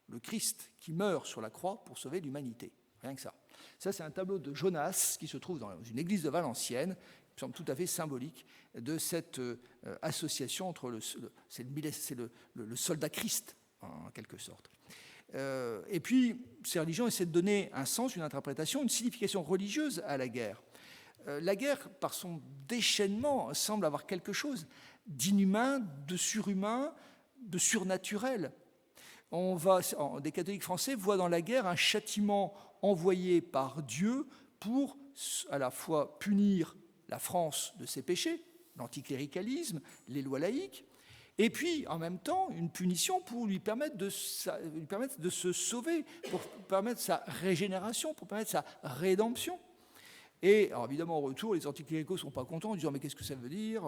le Christ qui meurt sur la croix pour sauver l'humanité. Rien que ça. Ça, c'est un tableau de Jonas qui se trouve dans une église de Valenciennes, qui me semble tout à fait symbolique de cette association entre c'est le soldat Christ, en quelque sorte. Et puis, ces religions essaient de donner un sens, une interprétation, une signification religieuse à la guerre. La guerre, par son déchaînement, semble avoir quelque chose d'inhumain, de surhumain, de surnaturel. Des catholiques français voient dans la guerre un châtiment envoyé par Dieu pour à la fois punir la France de ses péchés, l'anticléricalisme, les lois laïques, et puis en même temps une punition pour lui permettre de se sauver, pour permettre sa régénération, pour permettre sa rédemption. Et alors évidemment, au retour, les anticléricaux ne sont pas contents, en disant « mais qu'est-ce que ça veut dire ?»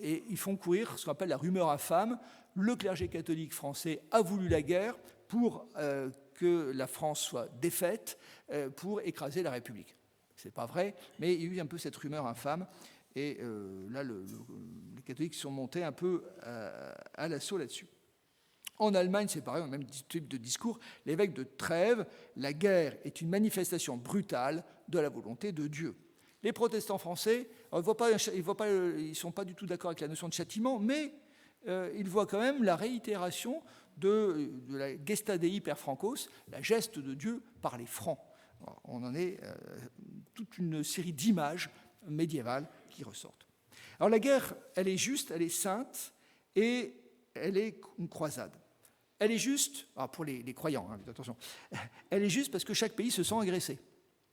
Et ils font courir ce qu'on appelle la rumeur infâme. Le clergé catholique français a voulu la guerre pour que la France soit défaite, pour écraser la République. Ce n'est pas vrai, mais il y a eu un peu cette rumeur infâme. Et là, les catholiques sont montés un peu à l'assaut là-dessus. En Allemagne, c'est pareil, on a le même type de discours. L'évêque de Trèves, la guerre est une manifestation brutale de la volonté de Dieu. Les protestants français, ils ne sont pas du tout d'accord avec la notion de châtiment, mais ils voient quand même la réitération de la gesta Dei per Francos, la geste de Dieu par les Francs. On en est toute une série d'images médiévales qui ressortent. Alors la guerre, elle est juste, elle est sainte, et elle est une croisade. Elle est juste, pour les croyants, hein, attention, elle est juste parce que chaque pays se sent agressé.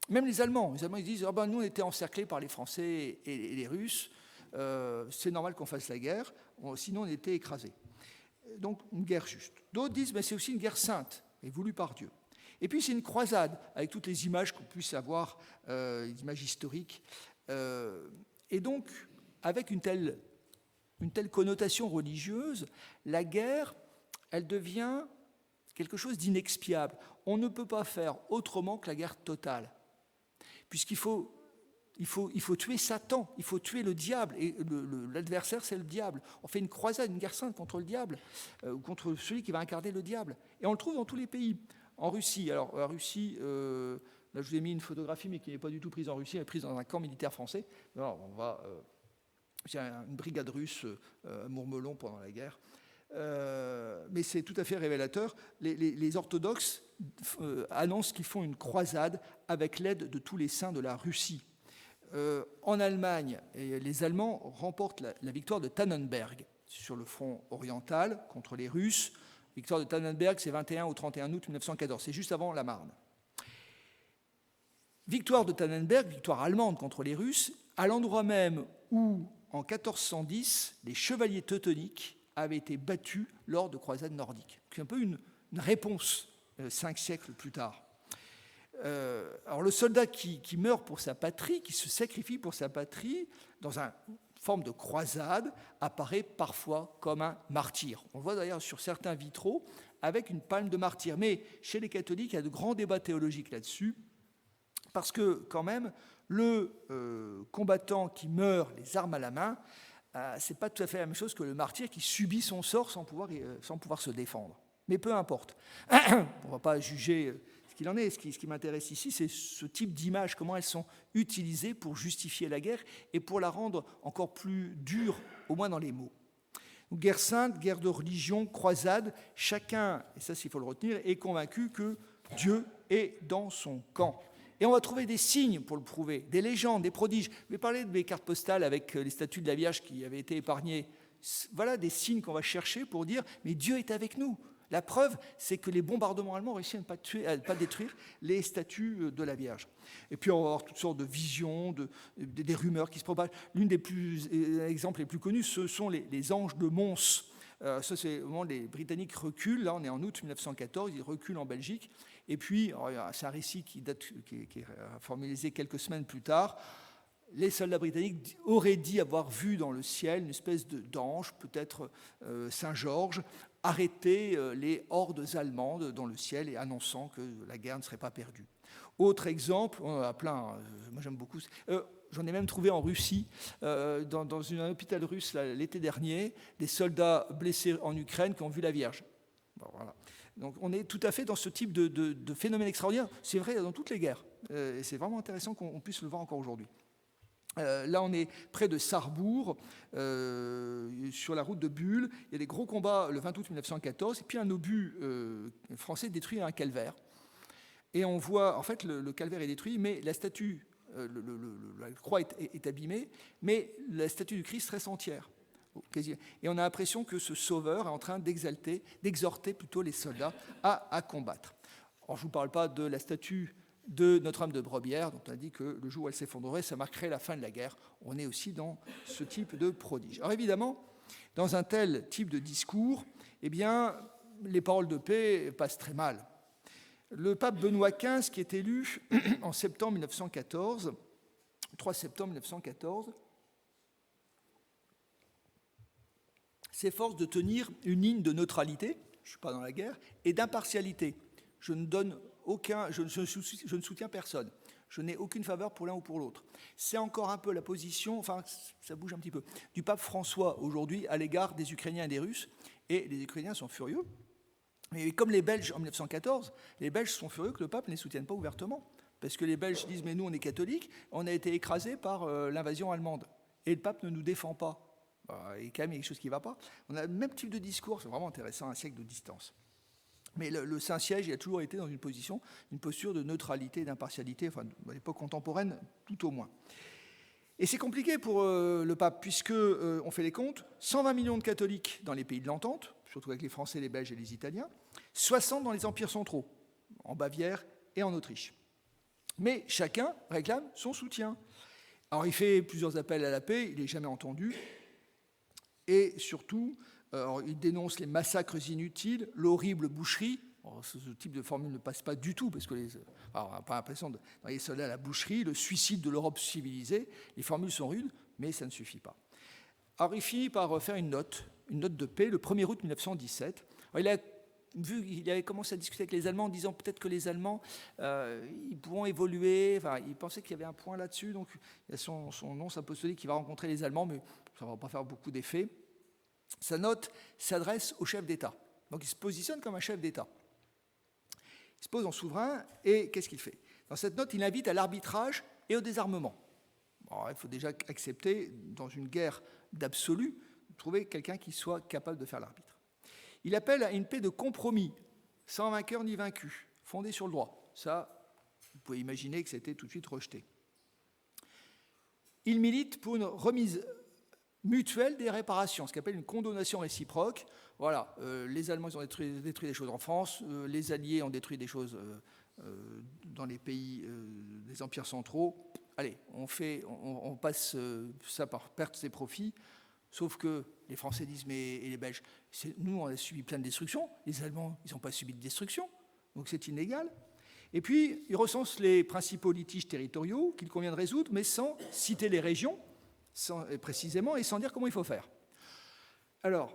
Même les Allemands ils disent nous on était encerclés par les Français et les Russes, c'est normal qu'on fasse la guerre, sinon on était écrasés. Donc une guerre juste. D'autres disent c'est aussi une guerre sainte et voulue par Dieu. Et puis c'est une croisade, avec toutes les images qu'on puisse avoir, les images historiques. Et donc, avec une telle connotation religieuse, la guerre, elle devient quelque chose d'inexpiable. On ne peut pas faire autrement que la guerre totale, puisqu'il faut tuer Satan, il faut tuer le diable, et l'adversaire, c'est le diable. On fait une croisade, une guerre sainte contre le diable, contre celui qui va incarner le diable. Et on le trouve dans tous les pays. En Russie, alors la Russie, là je vous ai mis une photographie, mais qui n'est pas du tout prise en Russie, elle est prise dans un camp militaire français. Alors, il y a une brigade russe à Mourmelon pendant la guerre. Mais c'est tout à fait révélateur. Les orthodoxes annoncent qu'ils font une croisade avec l'aide de tous les saints de la Russie. En Allemagne, les Allemands remportent la victoire de Tannenberg sur le front oriental contre les Russes. La victoire de Tannenberg, c'est 21 au 31 août 1914, c'est juste avant la Marne. Victoire de Tannenberg, victoire allemande contre les Russes, à l'endroit même où, en 1410, les chevaliers teutoniques avaient été battus lors de croisades nordiques. C'est un peu une réponse 5 siècles plus tard. Alors le soldat qui meurt pour sa patrie, qui se sacrifie pour sa patrie, dans une forme de croisade, apparaît parfois comme un martyr. On le voit d'ailleurs sur certains vitraux avec une palme de martyr. Mais chez les catholiques, il y a de grands débats théologiques là-dessus, parce que quand même, le combattant qui meurt les armes à la main, c'est pas tout à fait la même chose que le martyr qui subit son sort sans pouvoir se défendre. Mais peu importe. On ne va pas juger ce qu'il en est. Ce qui m'intéresse ici, c'est ce type d'images, comment elles sont utilisées pour justifier la guerre et pour la rendre encore plus dure, au moins dans les mots. Donc, guerre sainte, guerre de religion, croisade, chacun, et ça il faut le retenir, est convaincu que Dieu est dans son camp. Et on va trouver des signes pour le prouver, des légendes, des prodiges. Je vais parler de mes cartes postales avec les statues de la Vierge qui avaient été épargnées. Voilà des signes qu'on va chercher pour dire « mais Dieu est avec nous ». La preuve, c'est que les bombardements allemands ont réussi à ne pas détruire les statues de la Vierge. Et puis on va avoir toutes sortes de visions, des rumeurs qui se propagent. L'une des exemples les plus connus, ce sont les anges de Mons. Ça, c'est au moment où les Britanniques reculent. Là, on est en août 1914, ils reculent en Belgique. Et puis, c'est un récit qui est formalisé quelques semaines plus tard. Les soldats britanniques auraient dit avoir vu dans le ciel une espèce d'ange, peut-être Saint-Georges, arrêter les hordes allemandes dans le ciel et annonçant que la guerre ne serait pas perdue. Autre exemple, on en a plein, moi j'aime beaucoup, j'en ai même trouvé en Russie, dans un hôpital russe l'été dernier, des soldats blessés en Ukraine qui ont vu la Vierge. Bon, voilà. Donc on est tout à fait dans ce type de phénomène extraordinaire. C'est vrai dans toutes les guerres. Et c'est vraiment intéressant qu'on puisse le voir encore aujourd'hui. Là, on est près de Sarrebourg, sur la route de Bulle. Il y a des gros combats le 20 août 1914, et puis un obus français détruit un calvaire. Et on voit, en fait, le calvaire est détruit, mais la statue, la croix est abîmée, mais la statue du Christ reste entière. Et on a l'impression que ce sauveur est en train d'exhorter plutôt les soldats à combattre. Alors, je ne vous parle pas de la statue de Notre-Dame de Brebières, dont on a dit que le jour où elle s'effondrerait, ça marquerait la fin de la guerre. On est aussi dans ce type de prodige. Alors évidemment, dans un tel type de discours, eh bien, les paroles de paix passent très mal. Le pape Benoît XV, qui est élu en septembre 1914, 3 septembre 1914, s'efforce de tenir une ligne de neutralité, je ne suis pas dans la guerre, et d'impartialité. Je ne soutiens personne. Je n'ai aucune faveur pour l'un ou pour l'autre. C'est encore un peu la position, enfin ça bouge un petit peu, du pape François aujourd'hui à l'égard des Ukrainiens et des Russes. Et les Ukrainiens sont furieux. Et comme les Belges en 1914, les Belges sont furieux que le pape ne les soutienne pas ouvertement. Parce que les Belges disent « mais nous on est catholiques, on a été écrasés par l'invasion allemande. Et le pape ne nous défend pas. » Et quand même, il y a quelque chose qui ne va pas. On a le même type de discours, c'est vraiment intéressant, un siècle de distance. Mais le Saint-Siège, il a toujours été dans une posture de neutralité et d'impartialité, enfin, à l'époque contemporaine, tout au moins. Et c'est compliqué pour le pape, puisque, on fait les comptes, 120 millions de catholiques dans les pays de l'Entente, surtout avec les Français, les Belges et les Italiens, 60 dans les empires centraux, en Bavière et en Autriche. Mais chacun réclame son soutien. Alors il fait plusieurs appels à la paix, il n'est jamais entendu, et surtout, il dénonce les massacres inutiles, l'horrible boucherie. Alors, ce type de formule ne passe pas du tout, parce que on n'a pas l'impression, dans les soldats à la boucherie, le suicide de l'Europe civilisée, les formules sont rudes, mais ça ne suffit pas. Alors il finit par faire une note de paix, le 1er août 1917. Alors, il avait commencé à discuter avec les Allemands en disant peut-être que les Allemands ils pourront évoluer. Enfin, il pensait qu'il y avait un point là-dessus, donc il y a son nonce apostolique qui va rencontrer les Allemands, mais ça ne va pas faire beaucoup d'effet. Sa note s'adresse au chef d'État. Donc il se positionne comme un chef d'État. Il se pose en souverain et qu'est-ce qu'il fait? Dans cette note, il invite à l'arbitrage et au désarmement. Alors, il faut déjà accepter, dans une guerre d'absolu, trouver quelqu'un qui soit capable de faire l'arbitre. Il appelle à une paix de compromis, sans vainqueur ni vaincu, fondée sur le droit. Ça, vous pouvez imaginer que c'était tout de suite rejeté. Il milite pour une remise mutuelle des réparations, ce qu'on appelle une condamnation réciproque. Voilà, les Allemands ils ont détruit des choses en France, les Alliés ont détruit des choses dans les pays des empires centraux. Allez, on passe ça par perte des profits. Sauf que les Français disent, et les Belges, nous, on a subi plein de destructions. Les Allemands, ils n'ont pas subi de destruction. Donc c'est inégal. Et puis, il recense les principaux litiges territoriaux qu'il convient de résoudre, mais sans citer les régions, précisément, et sans dire comment il faut faire. Alors,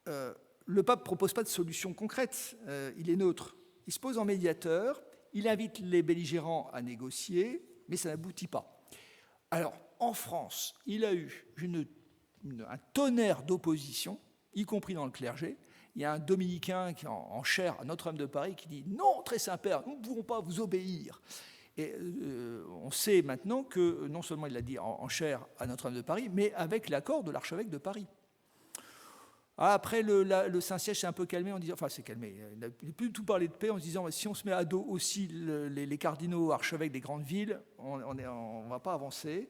le pape ne propose pas de solution concrète. Il est neutre. Il se pose en médiateur. Il invite les belligérants à négocier, mais ça n'aboutit pas. Alors, en France, il a eu un tonnerre d'opposition, y compris dans le clergé. Il y a un dominicain qui est en chaire à Notre-Dame de Paris qui dit « Non, très Saint-Père, nous ne pourrons pas vous obéir ». Et on sait maintenant que non seulement il l'a dit en chaire à Notre-Dame de Paris, mais avec l'accord de l'archevêque de Paris. Après, le Saint-Siège s'est un peu calmé en disant, enfin c'est calmé, il n'a plus du tout parlé de paix en se disant si on se met à dos aussi les cardinaux archevêques des grandes villes, on ne va pas avancer.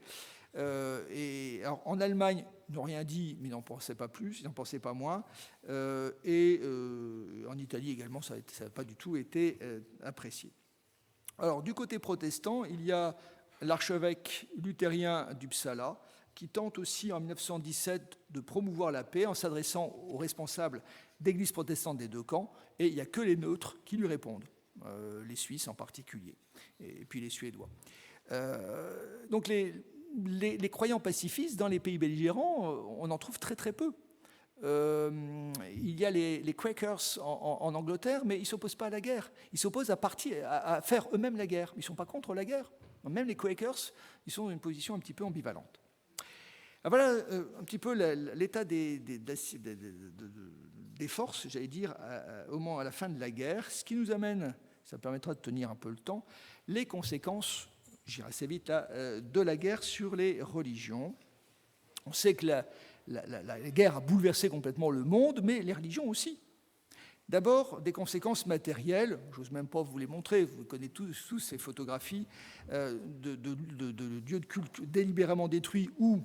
Et alors, en Allemagne, ils n'ont rien dit, mais ils n'en pensaient pas plus, ils n'en pensaient pas moins. Et en Italie également, ça n'a pas du tout été apprécié. Alors, du côté protestant, il y a l'archevêque luthérien d'Uppsala, qui tente aussi en 1917 de promouvoir la paix en s'adressant aux responsables d'églises protestantes des deux camps, et il n'y a que les neutres qui lui répondent, les Suisses en particulier, et puis les Suédois. Donc les croyants pacifistes dans les pays belligérants, on en trouve très très peu. Il y a les Quakers en Angleterre, mais ils ne s'opposent pas à la guerre. Ils s'opposent à faire eux-mêmes la guerre. Ils ne sont pas contre la guerre. Même les Quakers, ils sont dans une position un petit peu ambivalente. Voilà un petit peu l'état des forces, j'allais dire, à la fin de la guerre, ce qui nous amène, ça permettra de tenir un peu le temps, les conséquences, j'irai assez vite là, de la guerre sur les religions. On sait que la guerre a bouleversé complètement le monde, mais les religions aussi. D'abord, des conséquences matérielles, j'ose même pas vous les montrer, vous connaissez tous ces photographies de lieux de culte délibérément détruits ou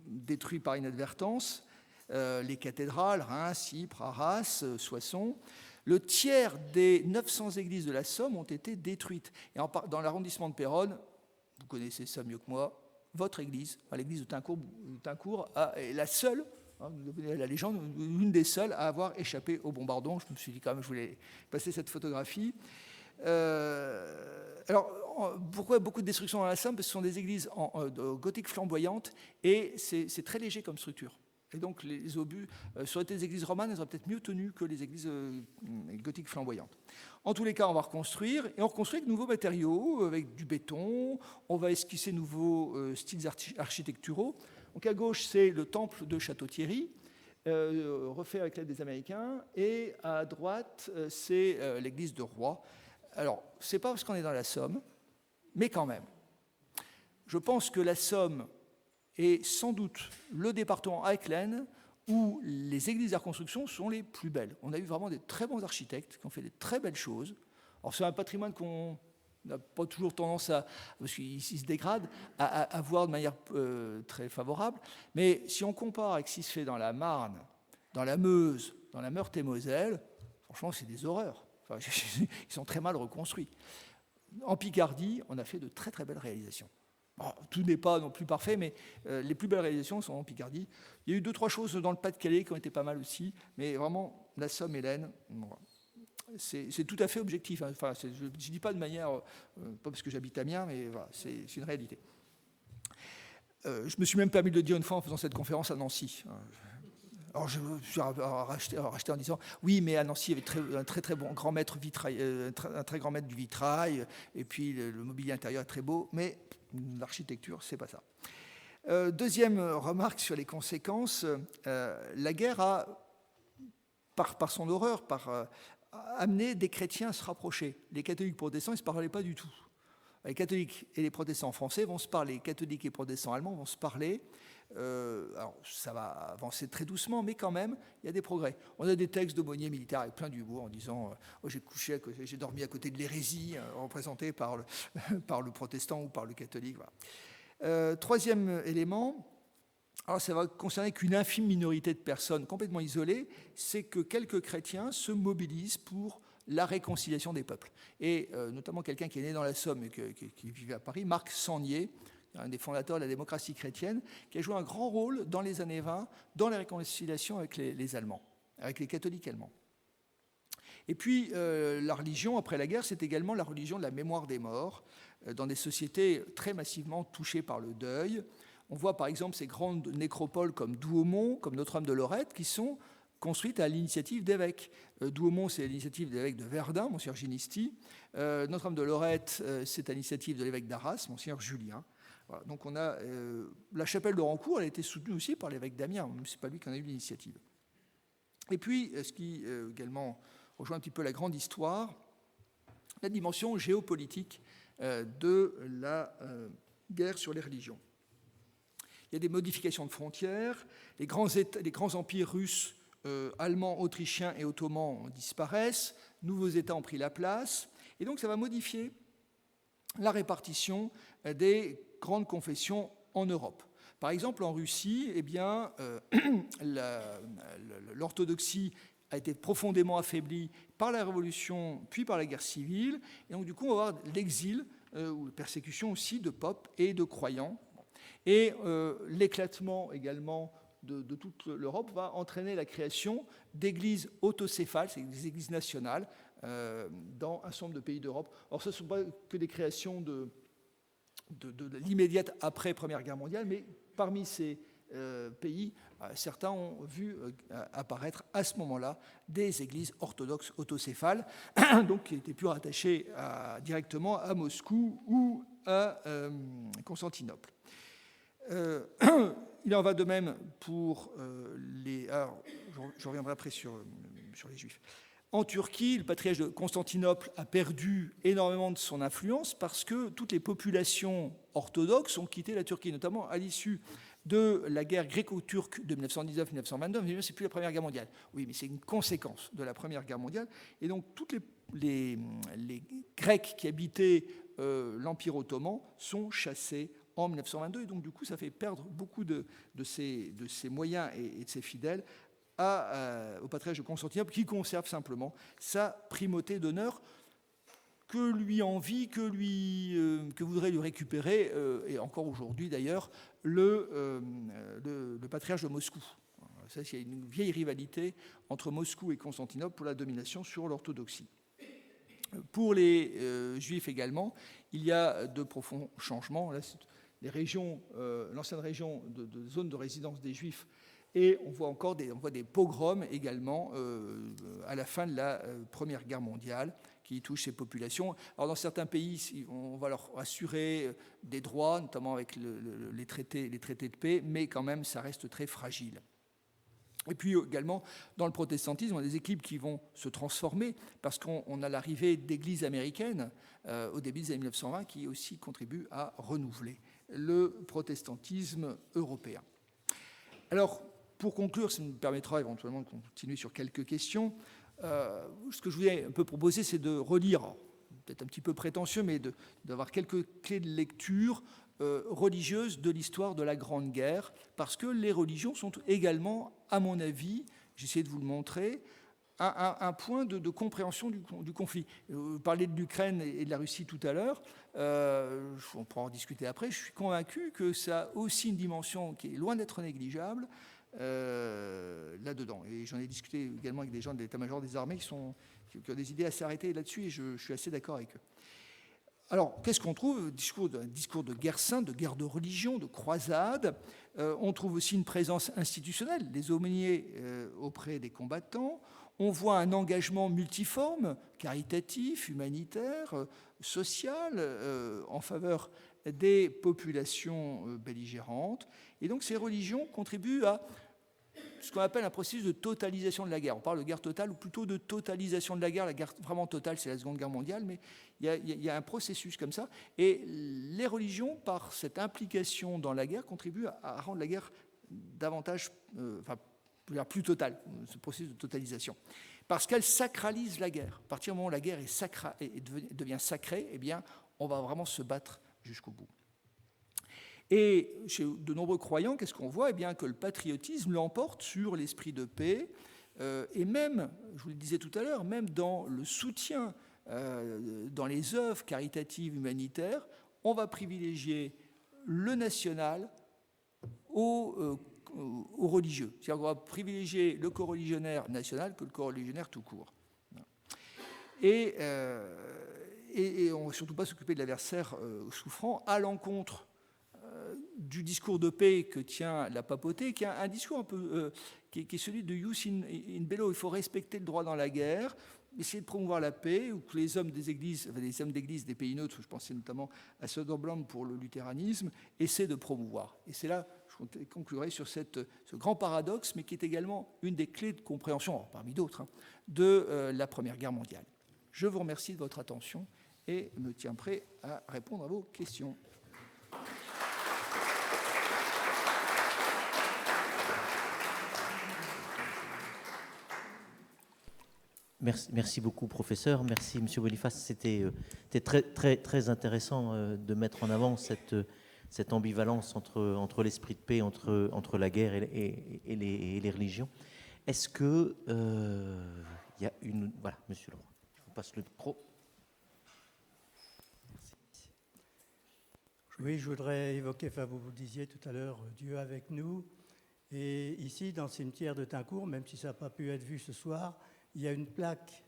détruits par inadvertance, les cathédrales, Reims, Ypres, Arras, Soissons. Le tiers des 900 églises de la Somme ont été détruites. Et dans l'arrondissement de Péronne, vous connaissez ça mieux que moi, votre église, l'église de Tincourt est la seule, la légende, l'une des seules à avoir échappé au bombardement. Je me suis dit quand même, je voulais passer cette photographie. Alors, pourquoi beaucoup de destruction dans la Somme? Parce que ce sont des églises gothiques flamboyantes et c'est très léger comme structure. Et donc, les obus, ça aurait été des églises romanes, elles auraient peut-être mieux tenu que les églises gothiques flamboyantes. En tous les cas, on va reconstruire, et on reconstruit avec de nouveaux matériaux, avec du béton, on va esquisser de nouveaux styles architecturaux. Donc, à gauche, c'est le temple de Château-Thierry, refait avec l'aide des Américains, et à droite, c'est l'église de Roye. Alors, ce n'est pas parce qu'on est dans la Somme, mais quand même. Je pense que la Somme est sans doute le département avec l'Aisne où les églises de reconstruction sont les plus belles. On a eu vraiment des très bons architectes qui ont fait des très belles choses. Alors c'est un patrimoine qu'on n'a pas toujours tendance parce qu'il se dégrade, à voir de manière très favorable. Mais si on compare avec ce qui se fait dans la Marne, dans la Meuse, dans la Meurthe-et-Moselle, franchement c'est des horreurs. Enfin, ils sont très mal reconstruits. En Picardie, on a fait de très très belles réalisations. Bon, tout n'est pas non plus parfait, mais les plus belles réalisations sont en Picardie. Il y a eu 2-3 choses dans le Pas-de-Calais qui ont été pas mal aussi, mais vraiment, la Somme et l'Aisne. C'est tout à fait objectif. Enfin, je ne dis pas de manière, pas parce que j'habite Amiens, mais voilà, c'est une réalité. Je me suis même permis de le dire une fois en faisant cette conférence à Nancy. Alors je me suis racheté en disant oui, mais à Nancy il y avait un très bon grand maître un très grand maître du vitrail, et puis le mobilier intérieur est très beau, mais l'architecture c'est pas ça. Deuxième remarque sur les conséquences, la guerre a, par son horreur, amené des chrétiens à se rapprocher. Les catholiques protestants, ils ne se parlaient pas du tout. Les catholiques et les protestants français vont se parler, les catholiques et protestants allemands vont se parler. Alors ça va avancer très doucement, mais quand même, il y a des progrès. On a des textes d'aumôniers militaires avec plein d'humour en disant j'ai dormi à côté de l'hérésie, représentée par le protestant ou par le catholique. Voilà. Troisième élément, alors ça va concerner qu'une infime minorité de personnes complètement isolées, c'est que quelques chrétiens se mobilisent pour la réconciliation des peuples. Et notamment quelqu'un qui est né dans la Somme et qui vivait à Paris, Marc Sangnier, un des fondateurs de la démocratie chrétienne, qui a joué un grand rôle dans les années 20 dans la réconciliation avec les Allemands, avec les catholiques allemands. Et puis la religion, après la guerre, c'est également la religion de la mémoire des morts, dans des sociétés très massivement touchées par le deuil. On voit par exemple ces grandes nécropoles comme Douaumont, comme Notre-Dame de Lorette, qui sont construite à l'initiative d'évêques. Douaumont, c'est l'initiative de l'évêque de Verdun, Monseigneur Ginisti. Notre-Dame de Lorette, c'est à l'initiative de l'évêque d'Arras, Monseigneur Julien. Voilà. Donc on a la chapelle de Rancourt, elle a été soutenue aussi par l'évêque d'Amiens, même si ce n'est pas lui qui en a eu l'initiative. Et puis, ce qui également rejoint un petit peu la grande histoire, la dimension géopolitique de la guerre sur les religions. Il y a des modifications de frontières, les grands empires russes, allemands, autrichiens et ottomans disparaissent, nouveaux États ont pris la place, et donc ça va modifier la répartition des grandes confessions en Europe. Par exemple, en Russie, eh bien, l'orthodoxie a été profondément affaiblie par la Révolution, puis par la guerre civile, et donc du coup, on va avoir l'exil, ou la persécution aussi de popes et de croyants, et l'éclatement également de toute l'Europe va entraîner la création d'églises autocéphales, c'est des églises nationales, dans un certain nombre de pays d'Europe. Or, ce ne sont pas que des créations de l'immédiate après Première Guerre mondiale, mais parmi ces pays, certains ont vu apparaître à ce moment-là des églises orthodoxes autocéphales, donc qui étaient plus rattachées directement à Moscou ou à Constantinople. Il en va de même pour les... Alors, je reviendrai après sur les Juifs. En Turquie, le patriarche de Constantinople a perdu énormément de son influence parce que toutes les populations orthodoxes ont quitté la Turquie, notamment à l'issue de la guerre gréco-turque de 1919-1922. C'est plus la Première Guerre mondiale. Oui, mais c'est une conséquence de la Première Guerre mondiale. Et donc, toutes les Grecs qui habitaient l'Empire ottoman sont chassés en 1922, et donc du coup ça fait perdre beaucoup de ses moyens et de ses fidèles au patriarche de Constantinople, qui conserve simplement sa primauté d'honneur que lui envie, que voudrait lui récupérer, et encore aujourd'hui d'ailleurs, le patriarche de Moscou. Ça, il y a une vieille rivalité entre Moscou et Constantinople pour la domination sur l'orthodoxie. Pour les Juifs également, il y a de profonds changements. Là, les régions, l'ancienne région de zone de résidence des Juifs, et on voit des pogroms également à la fin de la Première Guerre mondiale qui touchent ces populations. Alors dans certains pays, on va leur assurer des droits, notamment avec les traités de paix, mais quand même ça reste très fragile. Et puis également, dans le protestantisme, on a des équipes qui vont se transformer parce qu'on a l'arrivée d'églises américaines au début des années 1920 qui aussi contribuent à renouveler le protestantisme européen. Alors, pour conclure, ça me permettra éventuellement de continuer sur quelques questions. Ce que je voulais un peu proposer, c'est de relire, peut-être un petit peu prétentieux, mais d'avoir quelques clés de lecture religieuses de l'histoire de la Grande Guerre, parce que les religions sont également, à mon avis, j'essaie de vous le montrer, un point de compréhension du conflit. Vous parlez de l'Ukraine et de la Russie tout à l'heure, on pourra en discuter après. Je suis convaincu que ça a aussi une dimension qui est loin d'être négligeable là-dedans. Et j'en ai discuté également avec des gens de l'état-major des armées qui qui ont des idées assez arrêtées là-dessus, et je suis assez d'accord avec eux. Alors, qu'est-ce qu'on trouve? Un discours de guerre sainte, de guerre de religion, de croisade. On trouve aussi une présence institutionnelle, des aumôniers auprès des combattants. On voit un engagement multiforme, caritatif, humanitaire, social, en faveur des populations belligérantes. Et donc, ces religions contribuent à ce qu'on appelle un processus de totalisation de la guerre. On parle de guerre totale, ou plutôt de totalisation de la guerre. La guerre vraiment totale, c'est la Seconde Guerre mondiale, mais il y a un processus comme ça. Et les religions, par cette implication dans la guerre, contribuent à rendre la guerre davantage, plus totale, ce processus de totalisation. Parce qu'elles sacralisent la guerre. À partir du moment où la guerre devient sacrée, eh bien, on va vraiment se battre jusqu'au bout. Et chez de nombreux croyants, qu'est-ce qu'on voit? Eh bien, que le patriotisme l'emporte sur l'esprit de paix, et même, je vous le disais tout à l'heure, même dans le soutien, dans les œuvres caritatives humanitaires, on va privilégier le national au religieux. C'est-à-dire qu'on va privilégier le coreligionnaire national que le coreligionnaire tout court. Et on ne va surtout pas s'occuper de l'adversaire souffrant, à l'encontre du discours de paix que tient la papauté, qui a un discours un peu qui est celui de Ius in bello. Il faut respecter le droit dans la guerre, essayer de promouvoir la paix, ou que les hommes des églises, les hommes d'église des pays neutres, je pensais notamment à Söderblom pour le luthéranisme, essaient de promouvoir. Et c'est là, je conclurai sur ce grand paradoxe, mais qui est également une des clés de compréhension, parmi d'autres, de la Première Guerre mondiale. Je vous remercie de votre attention et me tiens prêt à répondre à vos questions. Merci beaucoup, professeur. Merci, Monsieur Boniface. C'était très, très, très intéressant de mettre en avant cette ambivalence entre l'esprit de paix, entre la guerre et les religions. Est-ce que il y a une... Voilà, Monsieur Leroy, je vous passe le micro. Oui, je voudrais évoquer, vous vous disiez tout à l'heure, Dieu avec nous. Et ici, dans le cimetière de Tincourt, même si ça n'a pas pu être vu ce soir, il y a une plaque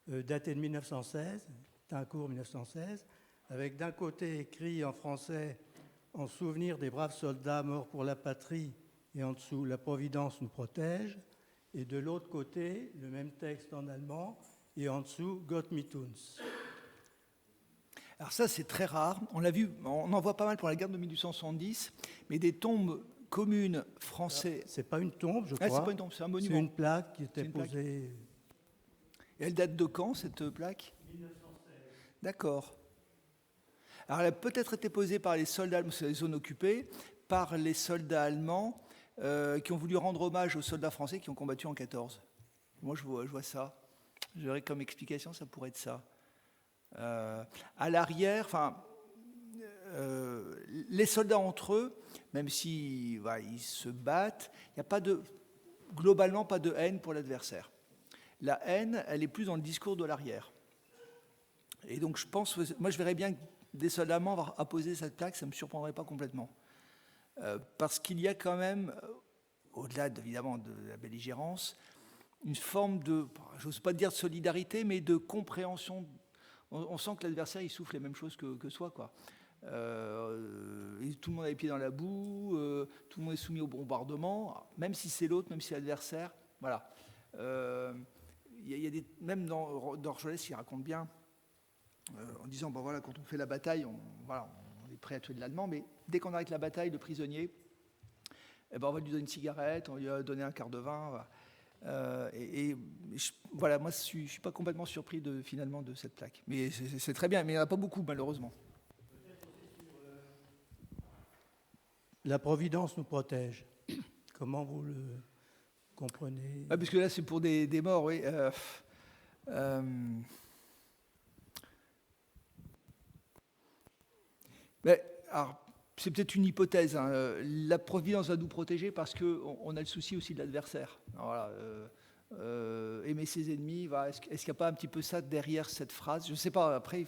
datée de 1916, Tincourt 1916, avec d'un côté écrit en français « En souvenir des braves soldats morts pour la patrie » et en dessous « La Providence nous protège » et de l'autre côté, le même texte en allemand et en dessous « Gott mit uns ». Alors ça, c'est très rare. On l'a vu, on en voit pas mal pour la guerre de 1870, mais des tombes communes françaises... C'est pas une tombe, je crois. C'est pas une tombe, c'est un monument. C'est une plaque qui était posée... Et elle date de quand, cette plaque? 1916. D'accord. Alors, elle a peut-être été posée par les soldats, c'est les zones occupées, par les soldats allemands qui ont voulu rendre hommage aux soldats français qui ont combattu en 14. Moi, je vois ça. Je dirais comme explication, ça pourrait être ça. À l'arrière, les soldats entre eux, même si ils se battent, il n'y a globalement pas de haine pour l'adversaire. La haine, elle est plus dans le discours de l'arrière. Et donc, moi, je verrais bien que des soldats allemands apposer cette plaque, ça ne me surprendrait pas complètement. Parce qu'il y a quand même, au-delà évidemment de la belligérance, une forme de, je n'ose pas dire de solidarité, mais de compréhension. On sent que l'adversaire, il souffre les mêmes choses que soi, quoi. Tout le monde a les pieds dans la boue, tout le monde est soumis au bombardement, même si c'est l'autre, même si c'est l'adversaire. Voilà. Il y a même dans Orgelès, il raconte bien, en disant, voilà, quand on fait la bataille, on est prêt à tuer de l'Allemand, mais dès qu'on arrête la bataille, le prisonnier, on va lui donner une cigarette, on va lui donner un quart de vin. Voilà, moi, je ne suis pas complètement surpris finalement de cette plaque. Mais c'est très bien, mais il n'y en a pas beaucoup, malheureusement. La Providence nous protège. Comment vous le comprenez? Parce que là, c'est pour des morts, oui. Alors, c'est peut-être une hypothèse. La Providence va nous protéger parce qu'on a le souci aussi de l'adversaire. Voilà, aimer ses ennemis. Est-ce qu'il n'y a pas un petit peu ça derrière cette phrase? Je ne sais pas. Après,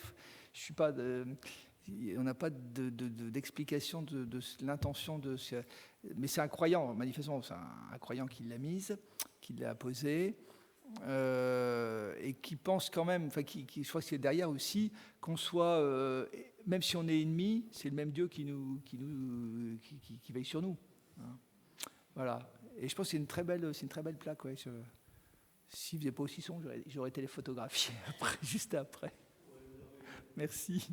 je suis pas... on n'a pas d'explication de l'intention de... Mais c'est un croyant, manifestement, c'est un croyant qui l'a mise, qui l'a posée. et qui pense quand même, enfin, je crois que c'est derrière aussi, qu'on soit, même si on est ennemis, c'est le même Dieu qui veille sur nous. Hein. Voilà. Et je pense que c'est une très belle plaque. Ouais. Si vous n'avez pas aussi son, j'aurais été les photographier après, juste après. Merci.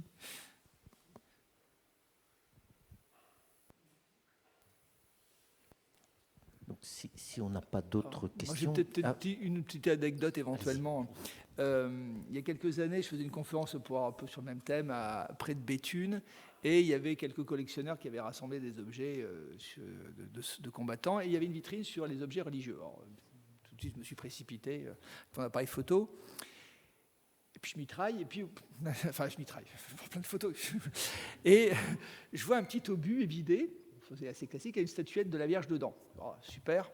Donc, si on n'a pas d'autres questions... J'ai peut-être une petite anecdote éventuellement. Il y a quelques années, je faisais une conférence un peu sur le même thème près de Béthune, et il y avait quelques collectionneurs qui avaient rassemblé des objets de combattants, et il y avait une vitrine sur les objets religieux. Alors, tout de suite, je me suis précipité pour un appareil photo, et puis je mitraille, et puis... Enfin, je mitraille, je prends plein de photos. Et je vois un petit obus évidé, c'est assez classique, avec une statuette de la Vierge dedans. Oh, super.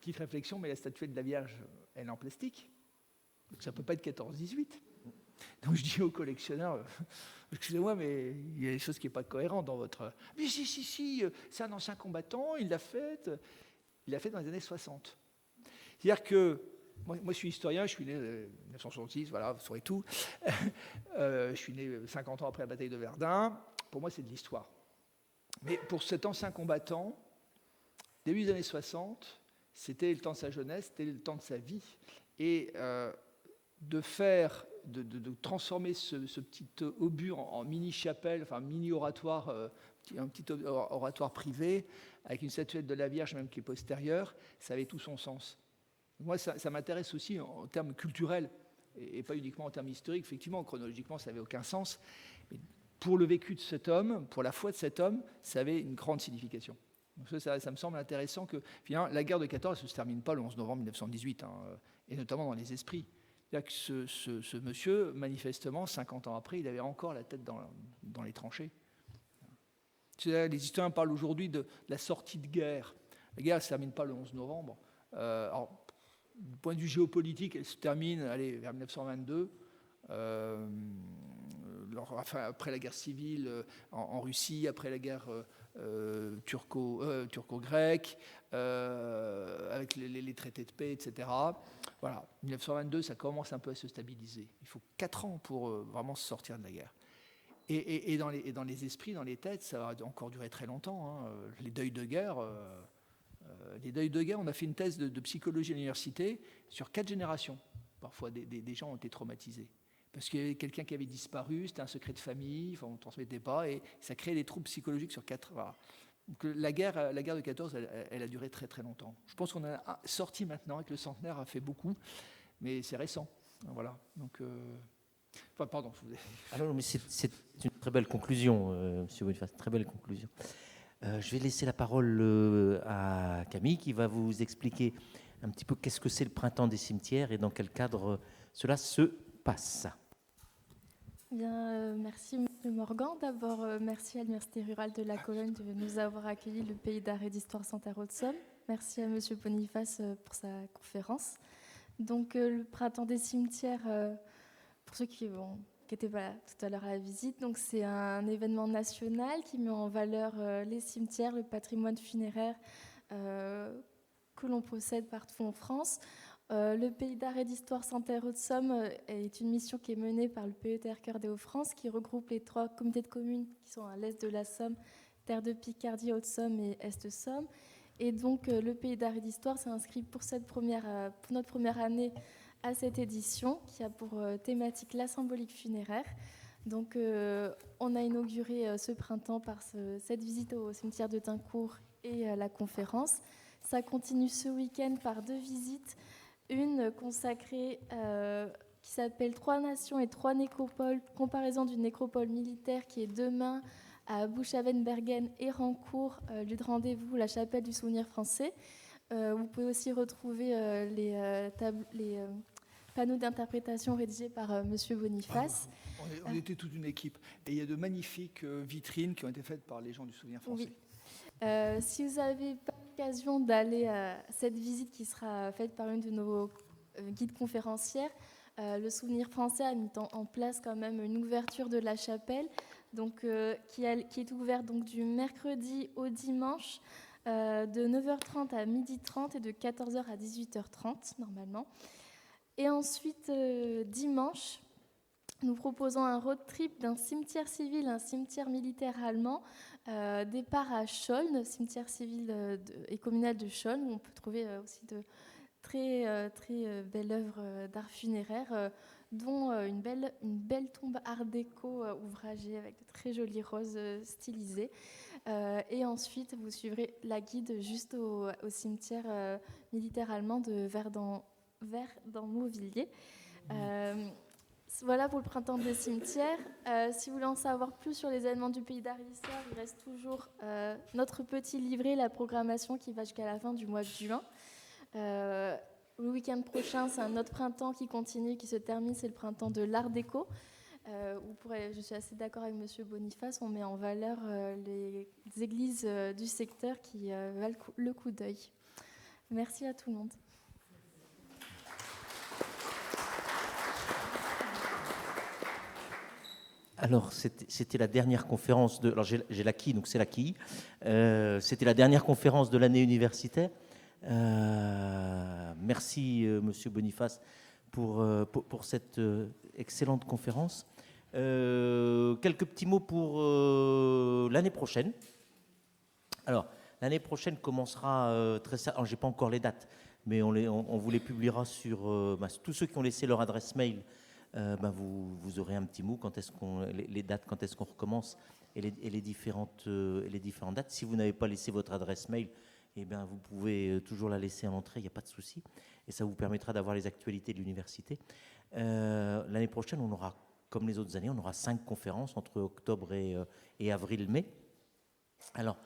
Petite réflexion, mais la statuette de la Vierge, elle est en plastique. Donc ça ne peut pas être 14-18. Donc je dis au collectionneur, excusez-moi, mais il y a des choses qui ne sont pas cohérentes dans votre... Mais si, c'est un ancien combattant, il l'a fait dans les années 60. C'est-à-dire que, moi je suis historien, je suis né en 1966, voilà, vous saurez tout. Je suis né 50 ans après la bataille de Verdun. Pour moi, c'est de l'histoire. Mais pour cet ancien combattant, début des années 60, c'était le temps de sa jeunesse, c'était le temps de sa vie. Et de transformer ce petit obus en mini-chapelle, enfin mini-oratoire, un petit oratoire privé, avec une statuette de la Vierge même qui est postérieure, ça avait tout son sens. Moi, ça m'intéresse aussi en termes culturels, et pas uniquement en termes historiques. Effectivement, chronologiquement, ça n'avait aucun sens. Mais pour le vécu de cet homme, pour la foi de cet homme, ça avait une grande signification. Donc ça me semble intéressant que finalement, la guerre de 14 ne se termine pas le 11 novembre 1918, et notamment dans les esprits. C'est-à-dire que ce monsieur, manifestement, 50 ans après, il avait encore la tête dans les tranchées. Les historiens parlent aujourd'hui de la sortie de guerre. La guerre ne se termine pas le 11 novembre. Alors, du point de vue géopolitique, elle se termine vers 1922. Après la guerre civile en Russie, après la guerre turco-grecque, avec les traités de paix, etc. Voilà, 1922, ça commence un peu à se stabiliser. Il faut 4 ans pour vraiment se sortir de la guerre. Et dans les esprits, dans les têtes, ça va encore durer très longtemps. Les deuils de guerre... on a fait une thèse de psychologie à l'université sur 4 générations. Parfois, des gens ont été traumatisés. Parce qu'il y avait quelqu'un qui avait disparu, c'était un secret de famille, on ne transmettait pas, et ça créait des troubles psychologiques sur 4. Voilà. Donc, la guerre de 14, elle a duré très très longtemps. Je pense qu'on a sorti maintenant, avec le centenaire, a fait beaucoup, mais c'est récent. Voilà. Donc, pardon. Alors, mais c'est une très belle conclusion, Monsieur Boniface, très belle conclusion. Je vais laisser la parole à Camille qui va vous expliquer un petit peu qu'est-ce que c'est le printemps des cimetières et dans quel cadre cela se passe. Bien, merci M. Morgan. D'abord, merci à l'Université rurale de la Cologne de nous avoir accueillis le Pays d'art et d'histoire Santerre-Haute-Somme. Merci à M. Boniface pour sa conférence. Donc, le printemps des cimetières, pour ceux qui n'étaient pas là tout à l'heure à la visite, donc c'est un événement national qui met en valeur les cimetières, le patrimoine funéraire que l'on possède partout en France. Le Pays d'art et d'histoire Santerre-Haute-Somme est une mission qui est menée par le PETR Cœur des Hauts-de-France, qui regroupe les 3 comités de communes qui sont à l'est de la Somme, Terre de Picardie, Haute-Somme et Est-Somme. Et donc le Pays d'art et d'histoire s'est inscrit pour notre première année à cette édition, qui a pour thématique la symbolique funéraire. Donc on a inauguré ce printemps par cette visite au cimetière de Tincourt et la conférence. Ça continue ce week-end par 2 visites. Une consacrée qui s'appelle 3 nations et 3 nécropoles, comparaison d'une nécropole militaire qui est demain à Buchaven-Bergen et Rancourt, lieu de rendez-vous, la chapelle du souvenir français. Vous pouvez aussi retrouver les panneaux d'interprétation rédigés par M. Boniface. On était toute une équipe. Et il y a de magnifiques vitrines qui ont été faites par les gens du souvenir français. Oui. Si vous n'avez pas l'occasion d'aller à cette visite qui sera faite par une de nos guides conférencières, le Souvenir français a mis en place quand même une ouverture de la chapelle, donc, qui est ouverte donc, du mercredi au dimanche de 9h30 à 12h30 et de 14h à 18h30 normalement. Et ensuite, dimanche, nous proposons un road trip d'un cimetière civil à un cimetière militaire allemand, départ à Scholn, cimetière civil et communal de Scholn, où on peut trouver aussi de très belles œuvres d'art funéraire, dont une belle tombe art déco ouvragée avec de très jolies roses stylisées. Et ensuite, vous suivrez la guide juste au cimetière militaire allemand de Verdun-Mauvilliers. Voilà pour le printemps des cimetières. Si vous voulez en savoir plus sur les événements du Pays d'Art et d'Histoire, il reste toujours notre petit livret, la programmation qui va jusqu'à la fin du mois de juin. Le week-end prochain, c'est un autre printemps qui continue, qui se termine, c'est le printemps de l'Art déco. Je suis assez d'accord avec M. Boniface, on met en valeur les églises du secteur qui valent le coup d'œil. Merci à tout le monde. Alors, c'était la dernière conférence de... Alors, j'ai l'acquis, donc c'est l'acquis. C'était la dernière conférence de l'année universitaire. Merci, Monsieur Boniface, pour cette excellente conférence. Quelques petits mots pour l'année prochaine. Alors, l'année prochaine commencera très... Alors, je n'ai pas encore les dates, mais on vous les publiera sur... tous ceux qui ont laissé leur adresse mail, vous aurez un petit mot quand est-ce les dates, quand est-ce qu'on recommence et les différentes dates. Si vous n'avez pas laissé votre adresse mail, eh bien, vous pouvez toujours la laisser à l'entrée, il n'y a pas de souci. Et ça vous permettra d'avoir les actualités de l'université. L'année prochaine, on aura, comme les autres années, on aura 5 conférences entre octobre et avril-mai. Alors,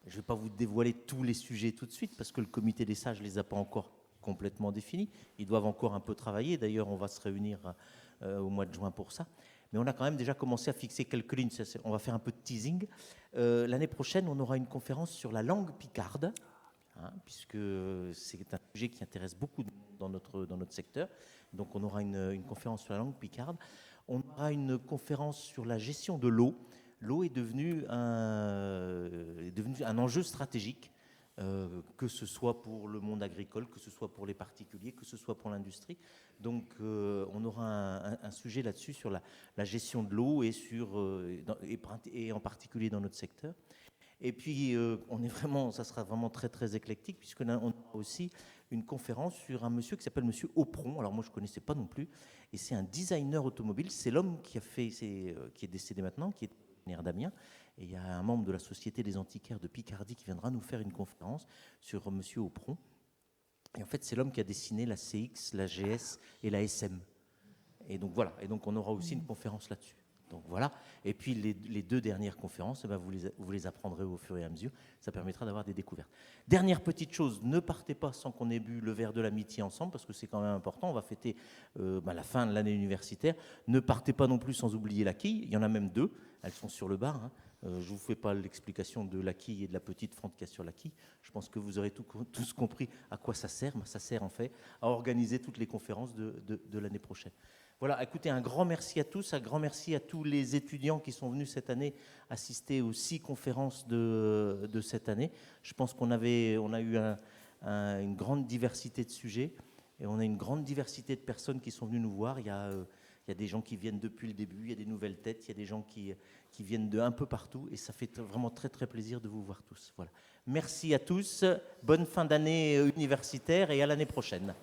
je ne vais pas vous dévoiler tous les sujets tout de suite parce que le comité des sages ne les a pas encore complètement définis. Ils doivent encore un peu travailler. D'ailleurs, on va se réunir au mois de juin pour ça. Mais on a quand même déjà commencé à fixer quelques lignes. On va faire un peu de teasing. L'année prochaine, on aura une conférence sur la langue picarde, puisque c'est un sujet qui intéresse beaucoup dans notre secteur. Donc, on aura une conférence sur la langue picarde. On aura une conférence sur la gestion de l'eau. L'eau est devenue un enjeu stratégique, que ce soit pour le monde agricole, que ce soit pour les particuliers, que ce soit pour l'industrie. Donc, on aura un sujet là-dessus sur la gestion de l'eau et en particulier dans notre secteur. Et puis, ça sera vraiment très, très éclectique, puisqu'on aura aussi une conférence sur un monsieur qui s'appelle Monsieur Aupron. Alors, moi, je ne connaissais pas non plus. Et c'est un designer automobile. C'est l'homme qui est décédé maintenant, qui est originaire d'Amiens. Et il y a un membre de la Société des antiquaires de Picardie qui viendra nous faire une conférence sur Monsieur Aupron. Et en fait, c'est l'homme qui a dessiné la CX, la GS et la SM. Et donc, voilà. Et donc, on aura aussi une conférence là-dessus. Donc voilà, et puis les 2 dernières conférences, vous les apprendrez au fur et à mesure, ça permettra d'avoir des découvertes. Dernière petite chose, ne partez pas sans qu'on ait bu le verre de l'amitié ensemble, parce que c'est quand même important, on va fêter la fin de l'année universitaire. Ne partez pas non plus sans oublier la quille, il y en a même 2, elles sont sur le bar. Je ne vous fais pas l'explication de la quille et de la petite fente qu'il y a sur la quille. Je pense que vous aurez tous compris à quoi ça sert. Ça sert en fait à organiser toutes les conférences de l'année prochaine. Voilà, écoutez, un grand merci à tous, un grand merci à tous les étudiants qui sont venus cette année assister aux 6 conférences de cette année. Je pense qu'on a eu une grande diversité de sujets et on a une grande diversité de personnes qui sont venues nous voir. Il y a des gens qui viennent depuis le début, il y a des nouvelles têtes, il y a des gens qui viennent de un peu partout et ça fait vraiment très très plaisir de vous voir tous. Voilà. Merci à tous, bonne fin d'année universitaire et à l'année prochaine.